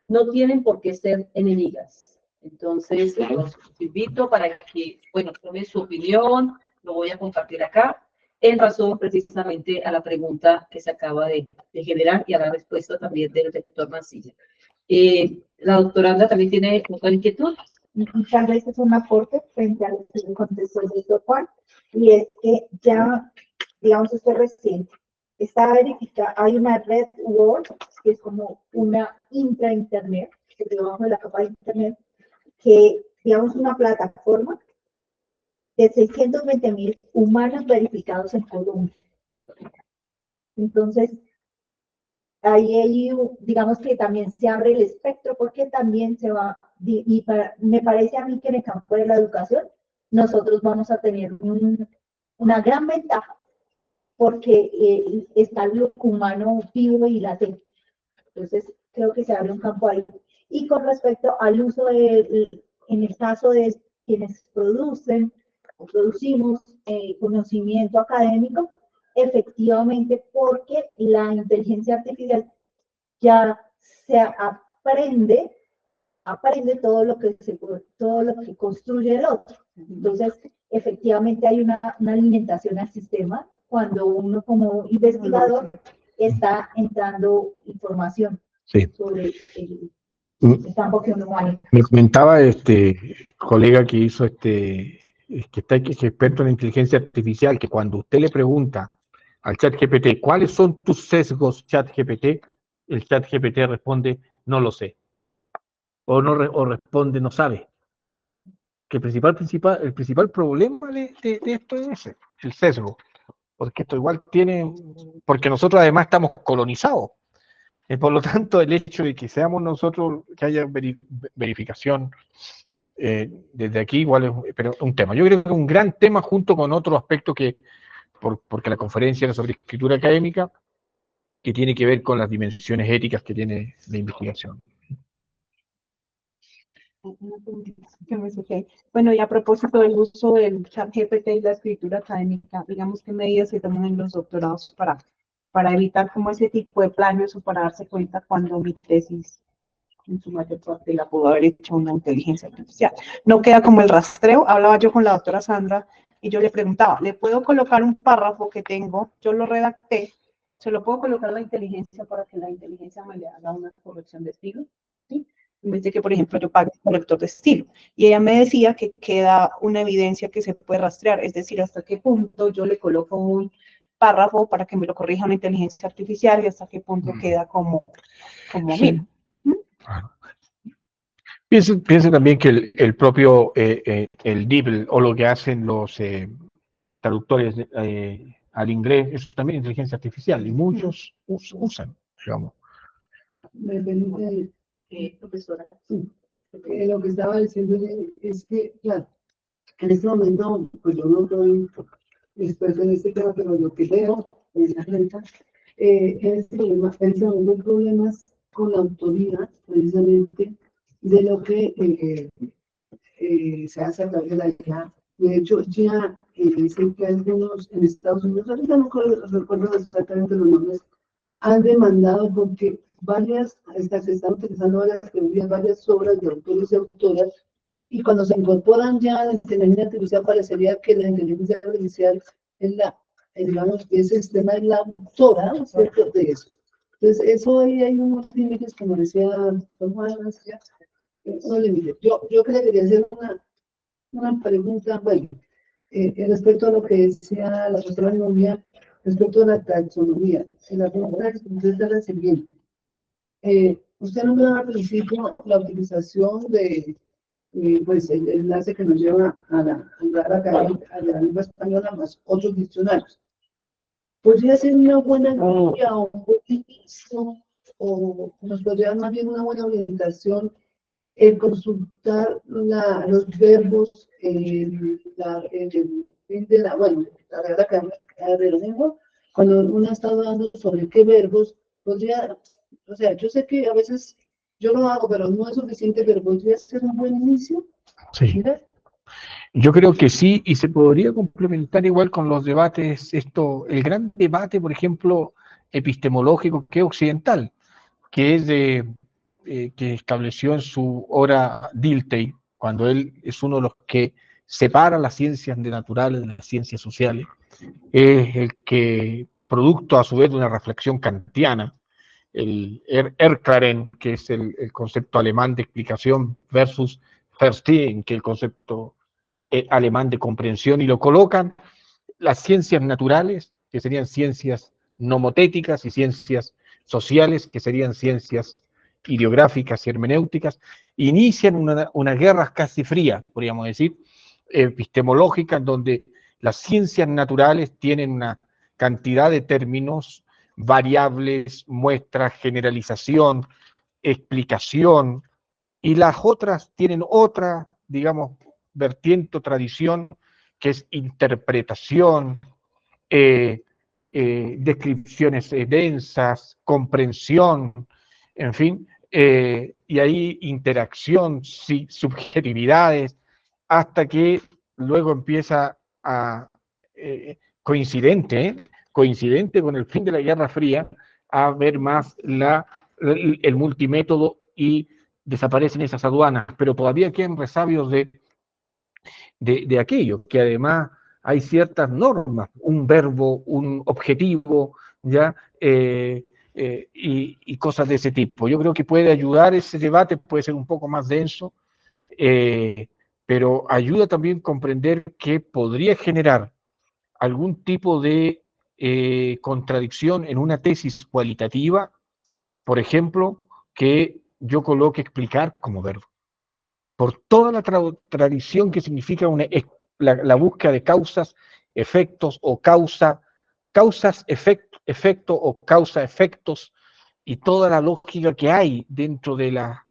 D: no tienen por qué ser enemigas. Entonces, los invito para que, bueno, tomen su opinión, lo voy a compartir acá, en razón precisamente a la pregunta que se acaba de generar y a la respuesta también del doctor Mancilla. La doctoranda también tiene otra inquietud.
F: Tal vez es un aporte frente al contexto del doctor Juan, y es que ya, digamos, esto es reciente. Está verificada, hay una red Word, que es como una intra-internet, que debajo de la capa de internet, que, digamos, una plataforma de 620.000 humanos verificados en Colombia. Entonces, ahí digamos que también se abre el espectro, porque también se va, me parece a mí que en el campo de la educación nosotros vamos a tener una gran ventaja, porque está el humano vivo y latente. Entonces, creo que se abre un campo ahí. Y con respecto al uso en el caso de quienes producen o producimos conocimiento académico, efectivamente, porque la inteligencia artificial ya se aprende todo lo que construye el otro. Entonces, efectivamente hay una alimentación al sistema cuando uno como investigador está entrando información sobre el campo que uno maneja.
C: Me comentaba colega que hizo que es experto en inteligencia artificial, que cuando usted le pregunta al ChatGPT ¿cuáles son tus sesgos, ChatGPT? El ChatGPT responde: no lo sé. O responde: no sabe. Que el principal problema de esto es ese, el sesgo. porque esto igual tiene, porque nosotros además estamos colonizados. Por lo tanto, el hecho de que seamos nosotros, que haya verificación desde aquí, igual es pero un tema. Yo creo que es un gran tema junto con otro aspecto que, porque la conferencia era sobre escritura académica, que tiene que ver con las dimensiones éticas que tiene la investigación.
E: Una preguntita que me surge. Bueno, y a propósito del uso del ChatGPT y la escritura académica, digamos, ¿qué medidas se toman en los doctorados para evitar como ese tipo de plagios o para darse cuenta cuando mi tesis en su mayor parte la pudo haber hecho una inteligencia artificial? No queda como el rastreo. Hablaba yo con la doctora Sandra y yo le preguntaba, ¿le puedo colocar un párrafo que tengo? Yo lo redacté, ¿se lo puedo colocar a la inteligencia para que la inteligencia me le haga una corrección de estilo? ¿Sí? En vez de que, por ejemplo, yo pague un corrector de estilo. Y ella me decía que queda una evidencia que se puede rastrear, es decir, hasta qué punto yo le coloco un párrafo para que me lo corrija una inteligencia artificial y hasta qué punto queda como
C: Sí.
E: mío.
C: Claro. Piense también que el propio el DeepL o lo que hacen los traductores al inglés, eso también es inteligencia artificial y muchos usan, digamos.
H: Me permite,
E: Profesora.
H: lo que estaba diciendo es que, claro, en este momento, pues yo no soy experto en este tema, pero lo que veo en la renta, en este momento hay problemas con la autoría, precisamente, de lo que se hace a través de la IA. De hecho, ya sé que algunos en Estados Unidos, ahorita no recuerdo exactamente los nombres, han demandado porque se están utilizando varias teorías, varias obras de autores y autoras, y cuando se incorporan ya a la inteligencia artificial, parecería que la inteligencia artificial es digamos, ese sistema es la autora, ¿cierto?, de eso. Entonces, eso ahí hay unos límites, como decía Don Juan, unos límites. Yo quería hacer una pregunta, bueno, respecto a lo que decía la doctora Novia, respecto a la taxonomía. La pregunta es la siguiente. Usted nombraba al principio la utilización de pues el enlace que nos lleva a la lengua española más otros diccionarios. ¿Podría ser una buena guía o un buen inicio, o nos podría dar más bien una buena orientación el consultar los verbos, bueno, la Real Academia de la Lengua, cuando uno está hablando sobre qué verbos, podría, o sea, yo sé que a veces yo lo hago, pero no es suficiente, pero podría ser un buen inicio.
C: Sí.
H: ¿Mira?
C: Yo creo que sí, y se podría complementar igual con los debates, el gran debate, por ejemplo, epistemológico que es occidental, que es que estableció en su obra Dilthey, cuando él es uno de los que separa las ciencias naturales de las ciencias sociales, es el que, producto a su vez de una reflexión kantiana, el Erklärung, que es el concepto alemán de explicación, versus Verstehen, que es el concepto alemán de comprensión, y lo colocan las ciencias naturales, que serían ciencias nomotéticas, y ciencias sociales, que serían ciencias ideográficas y hermenéuticas, inician una guerra casi fría, podríamos decir, epistemológica, en donde las ciencias naturales tienen una cantidad de términos, variables, muestras, generalización, explicación, y las otras tienen otra, digamos, vertiente o tradición, que es interpretación, descripciones densas, comprensión, en fin, y ahí interacción, subjetividades, hasta que luego empieza a, coincidente con el fin de la Guerra Fría, a ver más el multimétodo, y desaparecen esas aduanas, pero todavía quedan resabios de aquello, que además hay ciertas normas, un verbo, un objetivo, ¿ya? Y cosas de ese tipo. Yo creo que puede ayudar ese debate, puede ser un poco más denso, pero ayuda también a comprender que podría generar algún tipo de contradicción en una tesis cualitativa, por ejemplo, que yo coloque explicar como verbo, por toda la tradición que significa la búsqueda de causas, efectos o causa causas, efecto o causa-efectos y toda la lógica que hay dentro de las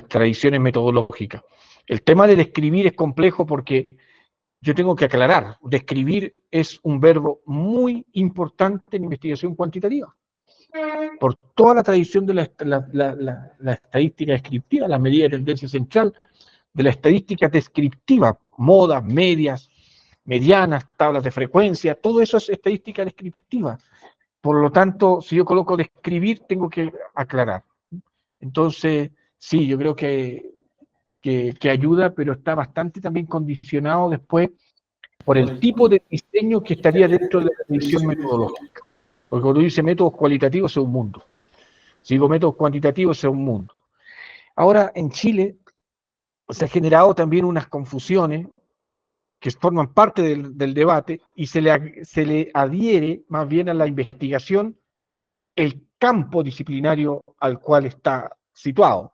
C: tradiciones metodológicas. El tema de describir es complejo porque yo tengo que aclarar, describir es un verbo muy importante en investigación cuantitativa. Por toda la tradición de la estadística descriptiva, la medida de tendencia central, de la estadística descriptiva, modas, medias, medianas, tablas de frecuencia, todo eso es estadística descriptiva. Por lo tanto, si yo coloco describir, tengo que aclarar. Entonces, sí, yo creo que ayuda, pero está bastante también condicionado después por el tipo de diseño que estaría dentro de la tradición metodológica. Porque cuando dice métodos cualitativos es un mundo. Si digo métodos cuantitativos es un mundo. Ahora, en Chile se han generado también unas confusiones que forman parte del debate y se le adhiere más bien a la investigación el campo disciplinario al cual está situado.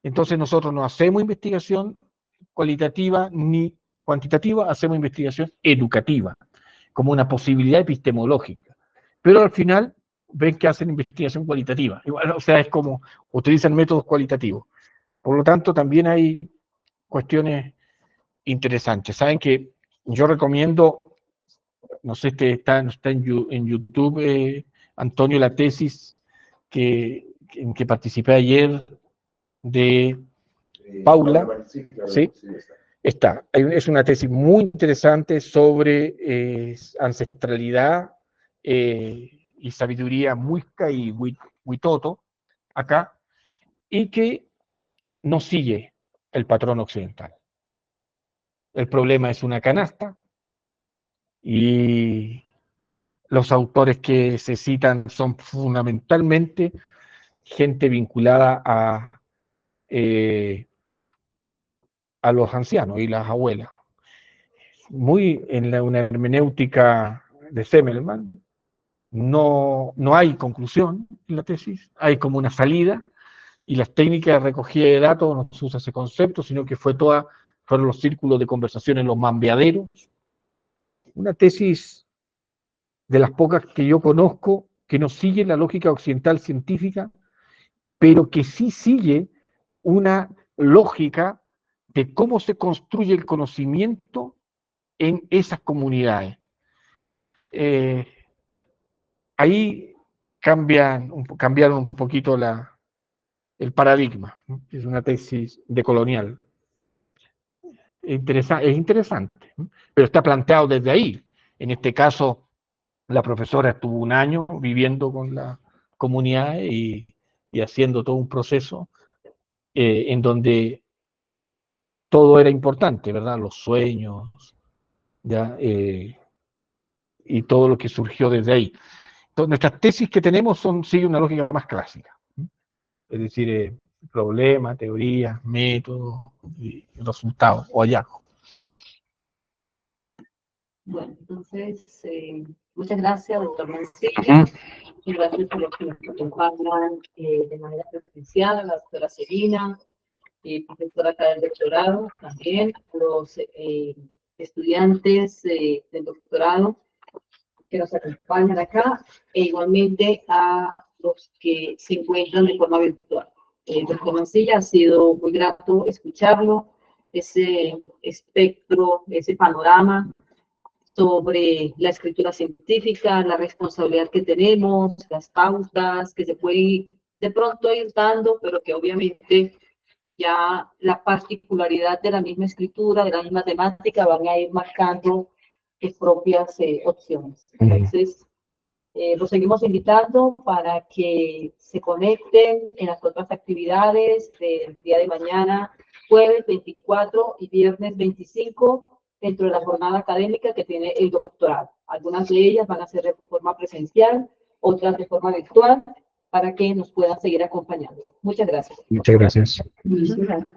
C: Entonces nosotros no hacemos investigación cualitativa ni cuantitativa, hacemos investigación educativa, como una posibilidad epistemológica. Pero al final ven que hacen investigación cualitativa. Igual, o sea, es como utilizan métodos cualitativos. Por lo tanto, también hay cuestiones interesantes. Saben que yo recomiendo, no sé si está en YouTube, Antonio, la tesis en que participé ayer de Paula, ¿sí? Está. Es una tesis muy interesante sobre ancestralidad y sabiduría muisca y huitoto, acá, y que no sigue el patrón occidental. El problema es una canasta y los autores que se citan son fundamentalmente gente vinculada a los ancianos y las abuelas. Muy en una hermenéutica de Semmelman, no hay conclusión en la tesis, hay como una salida, y las técnicas de recogida de datos no se usa ese concepto, sino que fueron los círculos de conversación en los mambeaderos. Una tesis de las pocas que yo conozco que no sigue la lógica occidental científica, pero que sí sigue una lógica de cómo se construye el conocimiento en esas comunidades. Ahí cambiaron un poquito el paradigma, ¿no? Es una tesis decolonial. Es interesante, ¿no? Pero está planteado desde ahí. En este caso, la profesora estuvo un año viviendo con la comunidad y haciendo todo un proceso en donde todo era importante, ¿verdad? Los sueños, ¿ya? Y todo lo que surgió desde ahí. Entonces, nuestras tesis que tenemos siguen una lógica más clásica, ¿no? Es decir, problema, teoría, método y resultados o hallazgos.
D: Bueno, entonces, muchas gracias, doctor Mancilla. Y gracias por los que nos acompañan de manera presencial, a la doctora Celina, profesora acá del doctorado, también los estudiantes del doctorado que nos acompañan acá, e igualmente a los que se encuentran de forma virtual. Doctor Mancilla, ha sido muy grato escucharlo, ese espectro, ese panorama sobre la escritura científica, la responsabilidad que tenemos, las pautas que se pueden de pronto ir dando, pero que obviamente ya la particularidad de la misma escritura, de la misma temática, van a ir marcando propias opciones. Entonces, los seguimos invitando para que se conecten en las otras actividades del día de mañana, jueves 24 y viernes 25, dentro de la jornada académica que tiene el doctorado. Algunas de ellas van a ser de forma presencial, otras de forma virtual, para que nos puedan seguir acompañando. Muchas gracias.
I: Muchas gracias.
F: Muchas gracias.